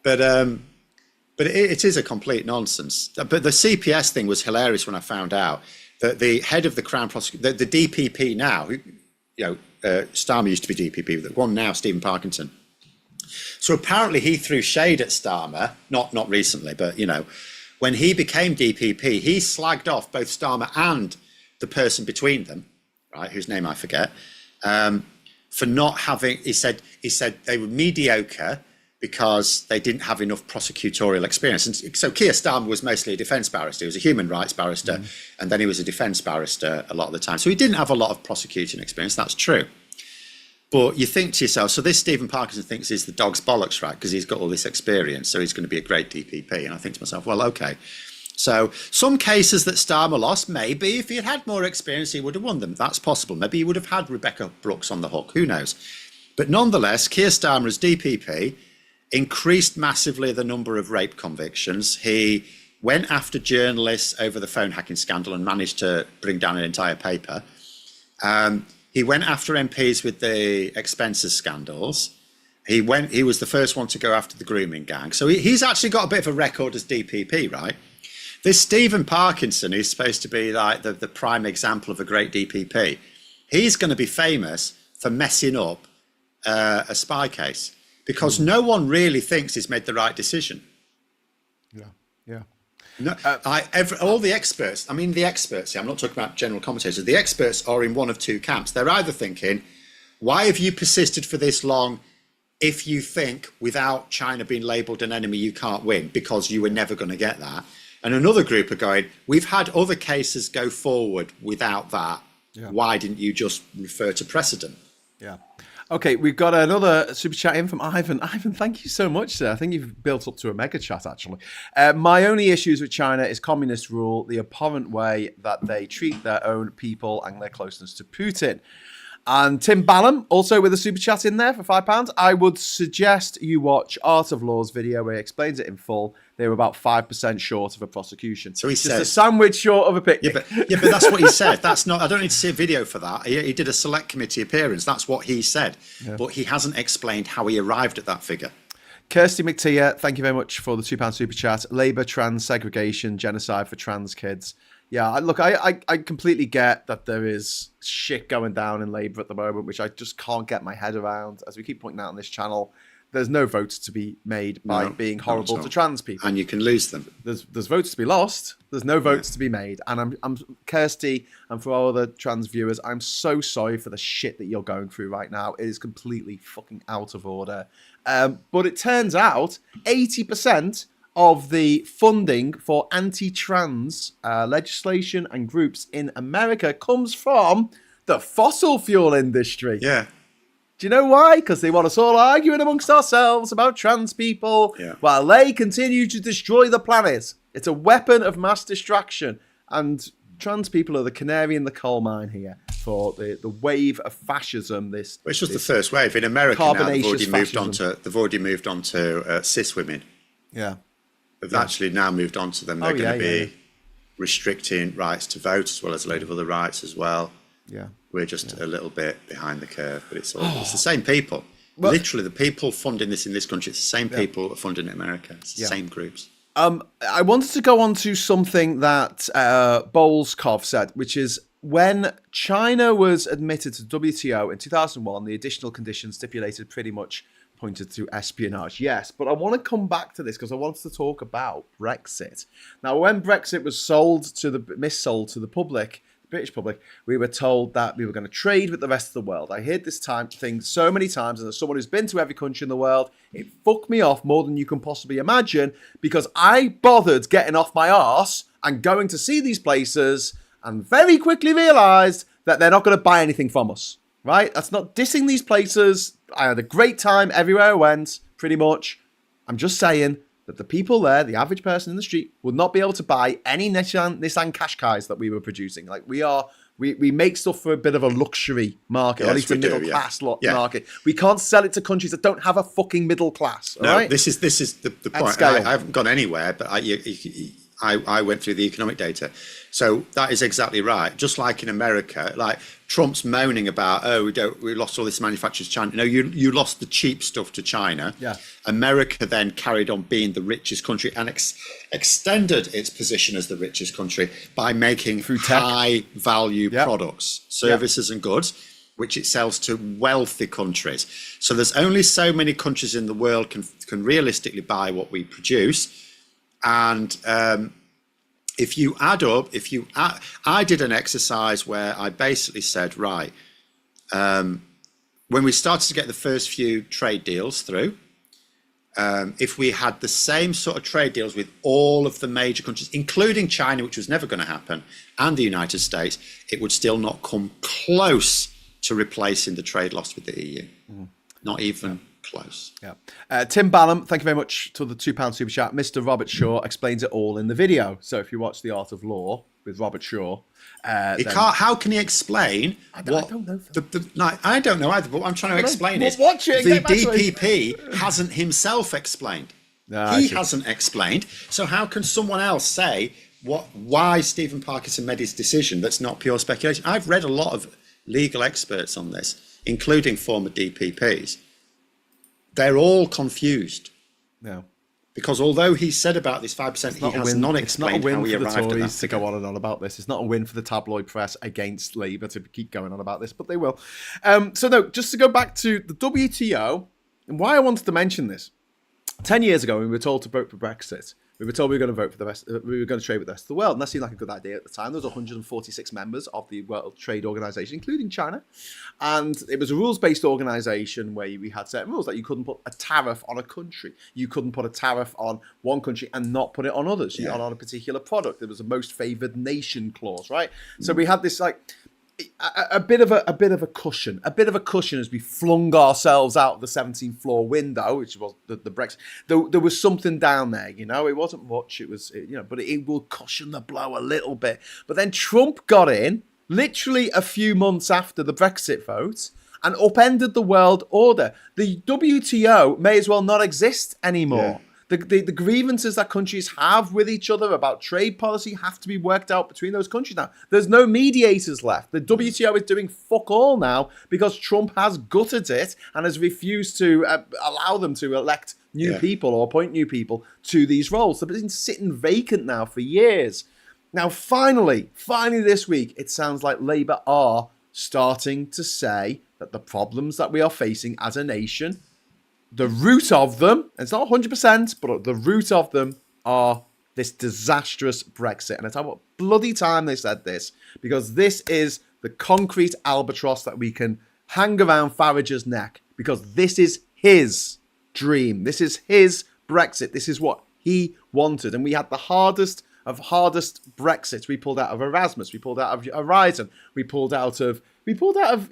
But it is a complete nonsense. But the CPS thing was hilarious when I found out that the head of the Crown Prosecution, the DPP now, Starmer used to be DPP, the one now, Stephen Parkinson. So apparently he threw shade at Starmer, not recently, but when he became DPP, he slagged off both Starmer and the person between them, right, whose name I forget, for not having. He said they were mediocre because they didn't have enough prosecutorial experience. And so Keir Starmer was mostly a defence barrister. He was a human rights barrister, and then he was a defence barrister a lot of the time. So he didn't have a lot of prosecuting experience. That's true. But you think to yourself, so this Stephen Parkinson thinks he's the dog's bollocks, right? Because he's got all this experience, so he's going to be a great DPP. And I think to myself, well, okay. So some cases that Starmer lost, maybe if he had more experience, he would have won them. That's possible. Maybe he would have had Rebecca Brooks on the hook. Who knows? But nonetheless, Keir Starmer as DPP increased massively the number of rape convictions. He went after journalists over the phone hacking scandal and managed to bring down an entire paper. He went after MPs with the expenses scandals. He was the first one to go after the grooming gang. So he's actually got a bit of a record as DPP, right? This Stephen Parkinson, who's supposed to be like the prime example of a great DPP, he's going to be famous for messing up a spy case, because no one really thinks he's made the right decision. Yeah. No, all the experts, I'm not talking about general commentators, the experts are in one of two camps. They're either thinking, why have you persisted for this long if you think without China being labelled an enemy you can't win, because you were never going to get that? And another group are going, we've had other cases go forward without that. Yeah. Why didn't you just refer to precedent? Yeah. Okay, we've got another super chat in from Ivan. Ivan, thank you so much, sir. I think you've built up to a mega chat, actually. My only issues with China is communist rule, the abhorrent way that they treat their own people and their closeness to Putin. And Tim Ballum, also with a super chat in there for £5. I would suggest you watch Art of Law's video where he explains it in full. They were about 5% short of a prosecution. So he just said, a sandwich short of a picnic. Yeah, but that's what he said. That's not. I don't need to see a video for that. He did a select committee appearance. That's what he said. Yeah. But he hasn't explained how he arrived at that figure. Kirsty McTeer, thank you very much for the £2 super chat. Labour, trans segregation, genocide for trans kids. Yeah, look, I completely get that there is shit going down in Labour at the moment, which I just can't get my head around. As we keep pointing out on this channel, there's no votes to be made by being horrible to trans people. And you can lose them. There's votes to be lost. There's no votes to be made. And I'm Kirsty, and for all the trans viewers, I'm so sorry for the shit that you're going through right now. It is completely fucking out of order. But it turns out 80% of the funding for anti-trans legislation and groups in America comes from the fossil fuel industry. Yeah. Do you know why? Because they want us all arguing amongst ourselves about trans people while they continue to destroy the planet. It's a weapon of mass destruction. And trans people are the canary in the coal mine here for the wave of fascism. Which was the first wave. In America now, they've already moved on to cis women. Yeah. They've actually now moved on to them. They're going to be restricting rights to vote as well as a load of other rights as well. Yeah. We're just a little bit behind the curve, but it's the same people. Well, literally, the people funding this in this country, it's the same people that are funding it in America. It's the same groups. I wanted to go on to something that Bolskov said, which is when China was admitted to WTO in 2001, the additional conditions stipulated pretty much pointed to espionage. Yes, but I want to come back to this because I wanted to talk about Brexit. Now, when Brexit was missold to the public, British public, we were told that we were going to trade with the rest of the world. I heard this thing so many times, and as someone who's been to every country in the world, it fucked me off more than you can possibly imagine, because I bothered getting off my arse and going to see these places and very quickly realised that they're not going to buy anything from us, right? That's not dissing these places. I had a great time everywhere I went, pretty much. I'm just saying that the people there, the average person in the street, would not be able to buy any Nissan Qashqais that we were producing. Like we make stuff for a bit of a luxury market, or at least a middle class market. We can't sell it to countries that don't have a fucking middle class. No, right? this is the point. I haven't gone anywhere, but I went through the economic data. So that is exactly right. Just like in America, like Trump's moaning about, we lost all this manufactured to China. No, you lost the cheap stuff to China. Yeah. America then carried on being the richest country and extended its position as the richest country by making high value products, services and goods, which it sells to wealthy countries. So there's only so many countries in the world can realistically buy what we produce. And if you add up, I did an exercise where I basically said, right, when we started to get the first few trade deals through, if we had the same sort of trade deals with all of the major countries, including China, which was never going to happen, and the United States, it would still not come close to replacing the trade loss with the EU. Not even close. Yeah. Tim Ballum, thank you very much to the £2 super chat. Mr. Robert Shaw explains it all in the video. So if you watch The Art of Law with Robert Shaw, how can he explain? I don't know. I don't know either. But what I'm trying to explain is watch it, the DPP hasn't himself explained. He hasn't explained. So how can someone else say why Stephen Parkinson made his decision? That's not pure speculation. I've read a lot of legal experts on this, including former DPPs. They're all confused. Yeah. Because although he said about this 5%, he has not explained how he arrived at that. It's not a win for the Tories to go on about this. It's not a win for the tabloid press against Labour to keep going on about this, but they will. So no, just to go back to the WTO, and why I wanted to mention this. 10 years ago, when we were told to vote for Brexit, we were told we were going to vote for we were going to trade with the rest of the world. And that seemed like a good idea at the time. There was 146 members of the World Trade Organization, including China. And it was a rules-based organization where we had certain rules, like you couldn't put a tariff on a country. You couldn't put a tariff on one country and not put it on others, on a particular product. There was a most favored nation clause, right? So we had this a bit of a cushion as we flung ourselves out of the 17th floor window, which was the Brexit. There was something down there, it wasn't much. It was, but it will cushion the blow a little bit. But then Trump got in literally a few months after the Brexit vote and upended the world order. The WTO may as well not exist anymore. Yeah. The grievances that countries have with each other about trade policy have to be worked out between those countries now. There's no mediators left. The WTO is doing fuck all now because Trump has gutted it and has refused to allow them to elect new people or appoint new people to these roles. They've been sitting vacant now for years. Now, finally this week, it sounds like Labour are starting to say that the problems that we are facing as a nation, the root of them, it's not 100%, but the root of them are this disastrous Brexit. And it's about bloody time they said this, because this is the concrete albatross that we can hang around Farage's neck, because this is his dream. This is his Brexit. This is what he wanted. And we had the hardest Brexit. We pulled out of Erasmus. We pulled out of Horizon. We pulled out of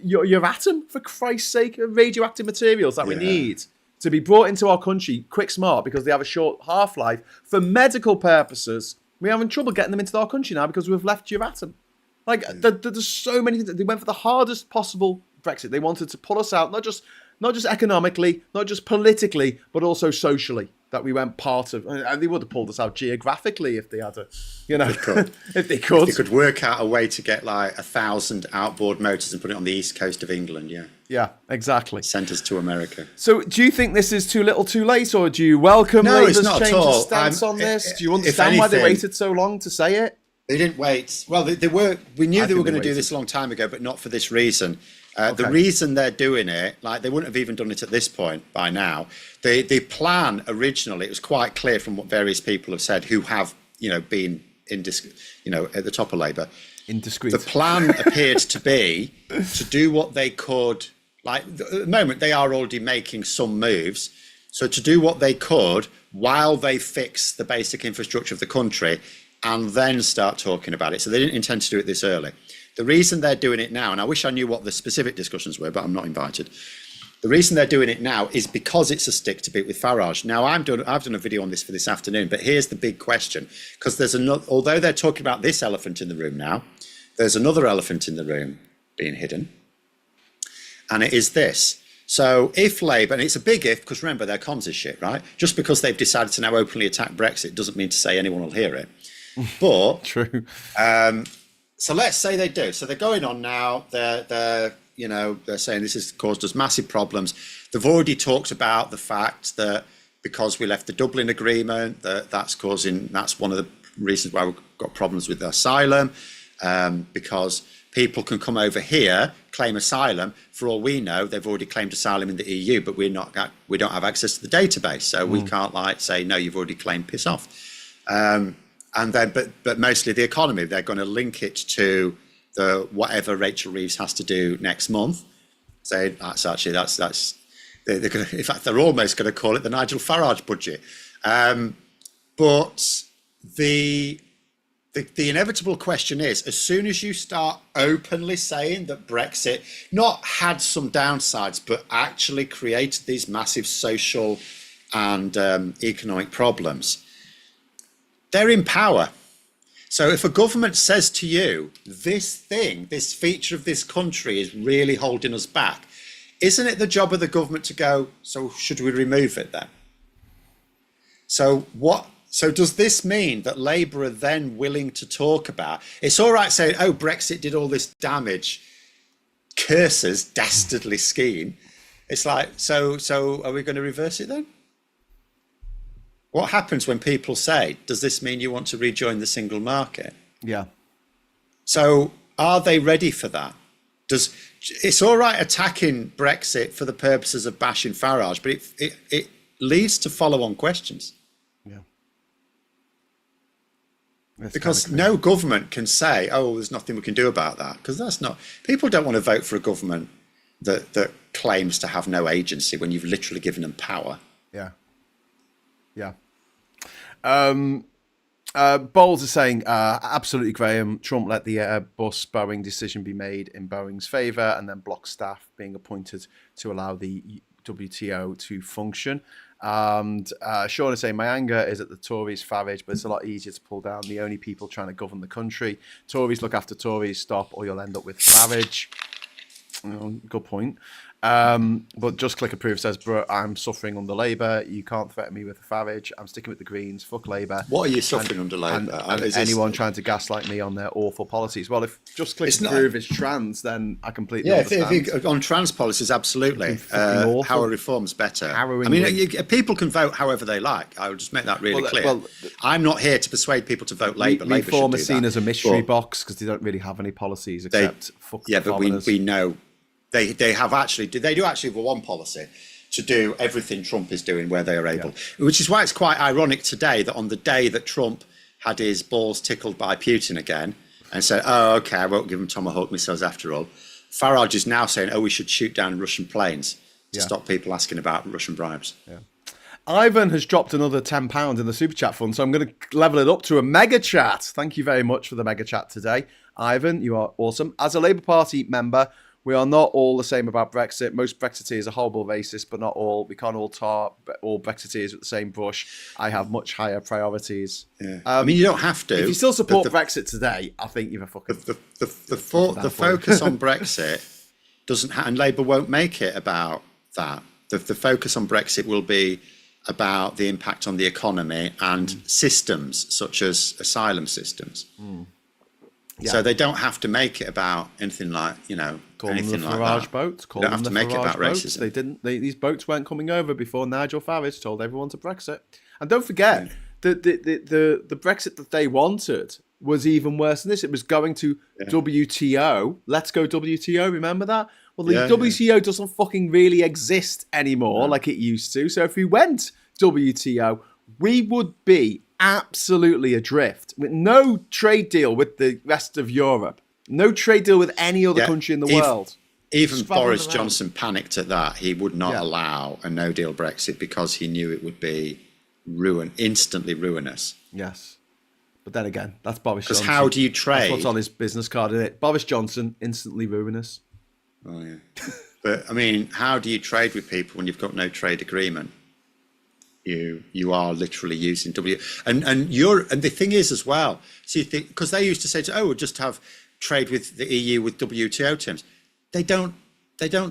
your atom, for Christ's sake, radioactive materials that we need to be brought into our country quick smart because they have a short half-life for medical purposes. We're having trouble getting them into our country now because we've left your atom. Like, there's so many things. They went for the hardest possible Brexit. They wanted to pull us out, not just economically, not just politically, but also socially. That we went part of, and they would have pulled us out geographically if they had if they could. They could work out a way to get like 1,000 outboard motors and put it on the east coast of England. Yeah, exactly. Sent us to America. So, do you think this is too little, too late, or do you welcome Labour's change of stance on this? Do you understand why they waited so long to say it? They didn't wait. Well, they were. We knew they were going to do this a long time ago, but not for this reason. The reason they're doing it, like they wouldn't have even done it at this point by now. The plan originally, it was quite clear from what various people have said who have, been at the top of Labour. Indiscreet. The plan appeared to be to do what they could. Like at the moment, they are already making some moves. So to do what they could while they fix the basic infrastructure of the country, and then start talking about it. So they didn't intend to do it this early. The reason they're doing it now, and I wish I knew what the specific discussions were, but I'm not invited. The reason they're doing it now is because it's a stick to beat with Farage. Now, I've done a video on this for this afternoon, but here's the big question. Because there's another, although they're talking about this elephant in the room now, there's another elephant in the room being hidden. And it is this. So if Labour, and it's a big if, because remember, their comms is shit, right? Just because they've decided to now openly attack Brexit doesn't mean to say anyone will hear it. But true. So let's say they do. So they're going on now. They're saying this has caused us massive problems. They've already talked about the fact that because we left the Dublin Agreement, that's one of the reasons why we've got problems with asylum, because people can come over here, claim asylum. For all we know, they've already claimed asylum in the EU, but we don't have access to the database, so we can't say no, you've already claimed, piss off. And then, but mostly the economy. They're going to link it to the whatever Rachel Reeves has to do next month. So that's they're going to, in fact, they're almost going to call it the Nigel Farage budget. But the inevitable question is, as soon as you start openly saying that Brexit not had some downsides, but actually created these massive social and economic problems, they're in power. So if a government says to you, this feature of this country is really holding us back, isn't it the job of the government to go, so should we remove it then? So does this mean that Labour are then willing to talk about, it's all right saying, oh, Brexit did all this damage, curses, dastardly scheme. It's like, so are we going to reverse it then? What happens when people say, does this mean you want to rejoin the single market? Yeah. So are they ready for that? It's all right attacking Brexit for the purposes of bashing Farage, but it leads to follow-on questions. Yeah. Because no government can say, oh, there's nothing we can do about that. Because that's not, people don't want to vote for a government that claims to have no agency when you've literally given them power. Yeah. Yeah. Bowles is saying, absolutely, Graham. Trump let the Airbus Boeing decision be made in Boeing's favour and then blocked staff being appointed to allow the WTO to function. And Sean is saying, my anger is at the Tories, Farage, but it's a lot easier to pull down the only people trying to govern the country. Tories look after Tories, stop, or you'll end up with Farage. Good point. But Just Click Approve says, bro, I'm suffering under Labour. You can't threaten me with a Farage. I'm sticking with the Greens. Fuck Labour. What are you suffering under Labour? And anyone trying to gaslight me on their awful policies. Well, if Just Click Approve is trans, then I completely understand. If on trans policies, absolutely. How a reform's better. People can vote however they like. I will just make that really clear. I'm not here to persuade people to vote Labour. Reform is seen as a mystery box because they don't really have any policies except fuck the foreigners. But we know they do actually have one policy to do everything Trump is doing where they are able, which is why it's quite ironic today that on the day that Trump had his balls tickled by Putin again and said, oh, okay, I won't give him Tomahawk missiles after all, Farage is now saying, oh, we should shoot down Russian planes to stop people asking about Russian bribes. Yeah. Ivan has dropped another £10 in the super chat fund, so I'm going to level it up to a mega chat. Thank you very much for the mega chat today, Ivan. You are awesome. As a Labour Party member, we are not all the same about Brexit. Most Brexiteers are horrible racists, but not all. We can't all tar all Brexiteers with the same brush. I have much higher priorities. Yeah. I mean, you don't have to. If you still support Brexit today, I think you've a fucking... The focus on Brexit doesn't... and Labour won't make it about that. The focus on Brexit will be about the impact on the economy and systems, such as asylum systems. Yeah. So they don't have to make it about anything like, anything like Farage that. boats. They don't have to make it about racism. They didn't. These boats weren't coming over before Nigel Farage told everyone to Brexit. And don't forget, the Brexit that they wanted was even worse than this. It was going to WTO. Let's go WTO. Remember that? Well, the WTO doesn't fucking really exist anymore like it used to. So if we went WTO, we would be absolutely adrift with no trade deal with the rest of Europe, no trade deal with any other country in the world. Even Boris Johnson panicked at that. He would not allow a no-deal Brexit because he knew it would be instantly ruinous. Yes. But then again, that's Boris Johnson. Because how do you trade? That's what's on his business card, isn't it? Boris Johnson, instantly ruinous. Oh, yeah. But, I mean, how do you trade with people when you've got no trade agreement? You are literally using and the thing is as well. So you think, because they used to say, we'll just have trade with the EU with WTO terms. They don't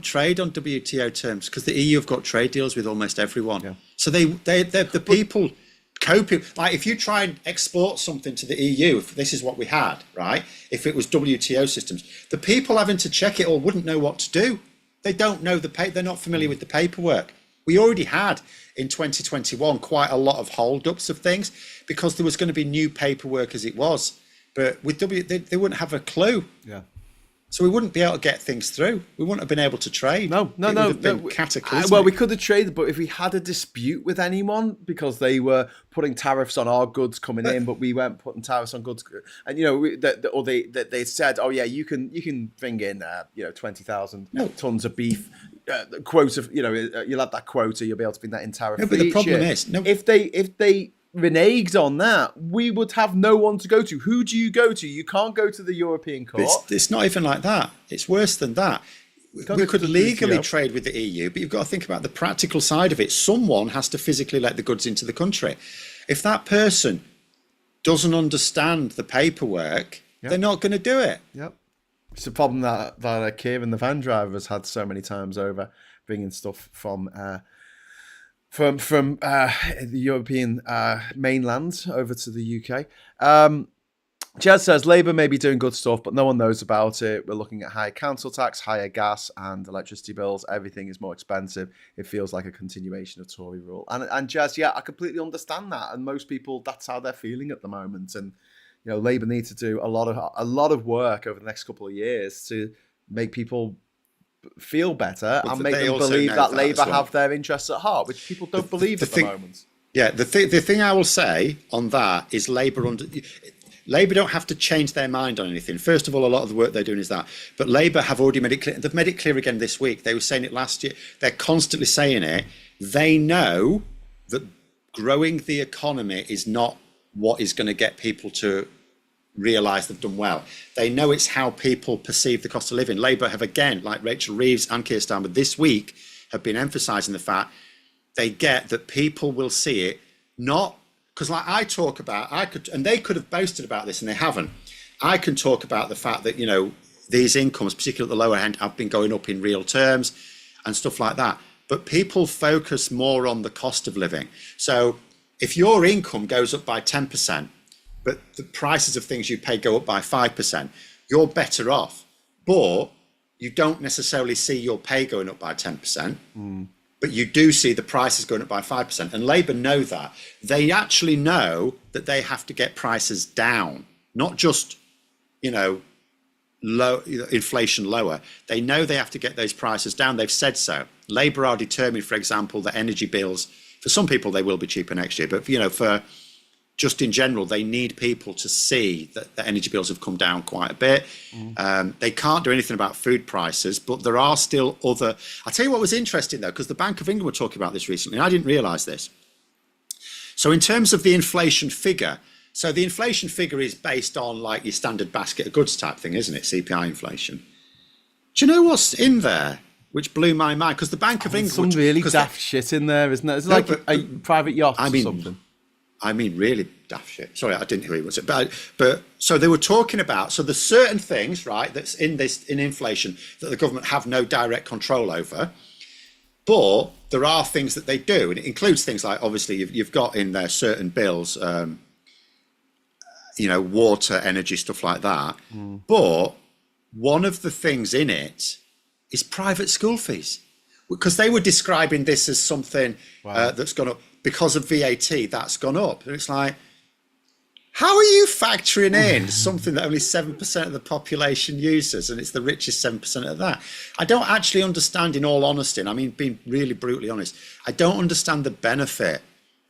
trade on WTO terms because the EU have got trade deals with almost everyone. Yeah. So they're the people coping. Like if you try and export something to the EU, if this is what we had, right? If it was WTO systems, the people having to check it all wouldn't know what to do. They don't know they're not familiar with the paperwork. We already had in 2021 quite a lot of hold-ups of things because there was going to be new paperwork as it was. But with they wouldn't have a clue. Yeah. So we wouldn't be able to get things through. We wouldn't have been able to trade. No. Would have been cataclysmic. Well, we could have traded, but if we had a dispute with anyone because they were putting tariffs on our goods coming in, but we weren't putting tariffs on goods, and they said, oh yeah, you can bring in 20,000 tons of beef. Quota, you'll have that quota. You'll be able to bring that in tariff. No, but the problem is, if they reneged on that, we would have no one to go to. Who do you go to? You can't go to the European Court. It's not even like that. It's worse than that. We could legally trade with the EU, but you've got to think about the practical side of it. Someone has to physically let the goods into the country. If that person doesn't understand the paperwork, they're not going to do it. Yep. It's a problem that Kieran, the van driver, has had so many times over, bringing stuff from the European mainland over to the UK. Jez says Labour may be doing good stuff, but no one knows about it. We're looking at higher council tax, higher gas and electricity bills. Everything is more expensive. It feels like a continuation of Tory rule. And Jez, I completely understand that. And most people, that's how they're feeling at the moment. And Labour need to do a lot of work over the next couple of years to make people feel better and make them believe that Labour have their interests at heart, which people don't believe at the moment. Yeah, the thing I will say on that is Labour don't have to change their mind on anything. First of all, a lot of the work they're doing is that. But Labour have already made it clear. They've made it clear again this week. They were saying it last year. They're constantly saying it. They know that growing the economy is not what is going to get people to realise they've done well. They know it's how people perceive the cost of living. Labour have again, like Rachel Reeves and Keir Starmer this week, have been emphasising the fact they get that people will see it, not because like I talk about, and they could have boasted about this and they haven't. I can talk about the fact that, these incomes, particularly at the lower end, have been going up in real terms and stuff like that. But people focus more on the cost of living. So if your income goes up by 10%, but the prices of things you pay go up by 5%, you're better off. But you don't necessarily see your pay going up by 10%, but you do see the prices going up by 5%. And Labour know that. They actually know that they have to get prices down, not just, inflation lower. They know they have to get those prices down. They've said so. Labour are determined, for example, that energy bills, for some people, they will be cheaper next year, but, for just in general, they need people to see that the energy bills have come down quite a bit. They can't do anything about food prices, but there are still other... I'll tell you what was interesting, though, because the Bank of England were talking about this recently, and I didn't realise this. So in terms of the inflation figure, so the inflation figure is based on like your standard basket of goods type thing, isn't it? CPI inflation. Do you know what's in there? Which blew my mind, because the Bank of England... Some really daft shit in there, isn't there? It's like a private yacht or something. I mean, really daft shit. Sorry, I didn't hear it. Was it? But so they were talking about, so there's certain things, right, that's in inflation that the government have no direct control over. But there are things that they do, and it includes things like, obviously, you've got in there certain bills, water, energy, stuff like that. But one of the things in it is private school fees, because they were describing this as something that's gone up because of VAT. That's gone up, and it's like, how are you factoring in something that only 7% of the population uses, and it's the richest 7% of that? I don't actually understand, in all honesty, and I mean being really brutally honest, I don't understand the benefit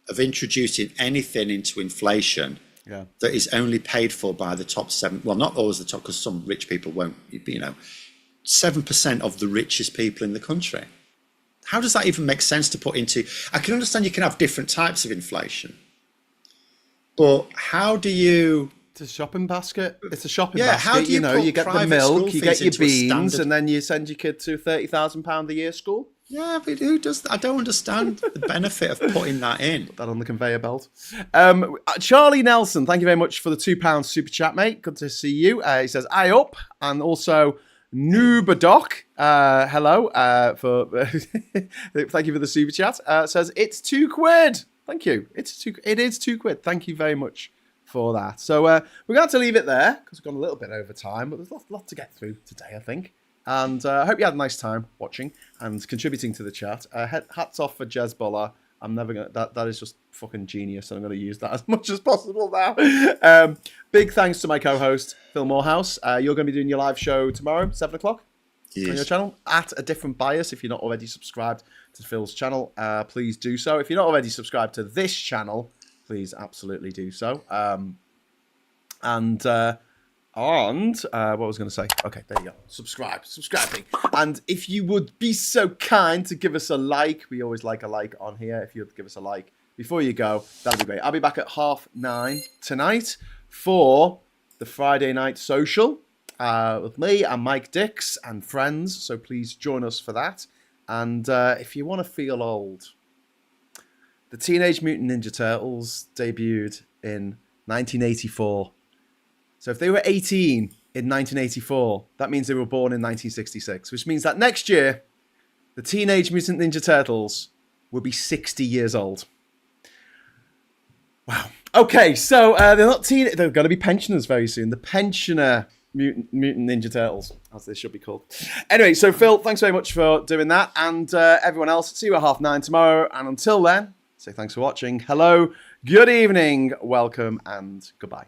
of introducing anything into inflation that is only paid for by the top 7. Well, not always the top, because some rich people won't. 7% of the richest people in the country. How does that even make sense to put into? I can understand you can have different types of inflation, but how do you? It's a shopping basket. It's a shopping basket. How do you you get the milk, you get your beans, and then you send your kid to £30,000 a year school. Yeah, but who does? I don't understand the benefit of putting that in. Put that on the conveyor belt. Charlie Nelson, thank you very much for the £2 super chat, mate. Good to see you. He says, "I up," and also Noobadoc, hello, thank you for the super chat. Says it's £2. Thank you. It is £2. Thank you very much for that. So we're going to have to leave it there because we've gone a little bit over time, but there's a lot to get through today, I think. And I hope you had a nice time watching and contributing to the chat. Hats off for Jez Buller. I'm never gonna. That is just fucking genius, and I'm going to use that as much as possible now. Big thanks to my co-host Phil Morehouse. You're going to be doing your live show tomorrow, 7:00 on your channel at a different bias. If you're not already subscribed to Phil's channel, please do so. If you're not already subscribed to this channel, please absolutely do so. What was I going to say? Okay, there you go. Subscribing. And if you would be so kind to give us a like, we always like a like on here. If you'd give us a like before you go, that'd be great. I'll be back at 9:30 tonight for the Friday night social with me and Mike Dix and friends. So please join us for that. And if you want to feel old, the Teenage Mutant Ninja Turtles debuted in 1984. So if they were 18 in 1984, that means they were born in 1966, which means that next year, the Teenage Mutant Ninja Turtles will be 60 years old. Wow. Okay, so they're not they're going to be pensioners very soon. The pensioner Mutant Ninja Turtles, as they should be called. Anyway, so Phil, thanks very much for doing that. And everyone else, see you at 9:30 tomorrow. And until then, say thanks for watching. Hello, good evening, welcome, and goodbye.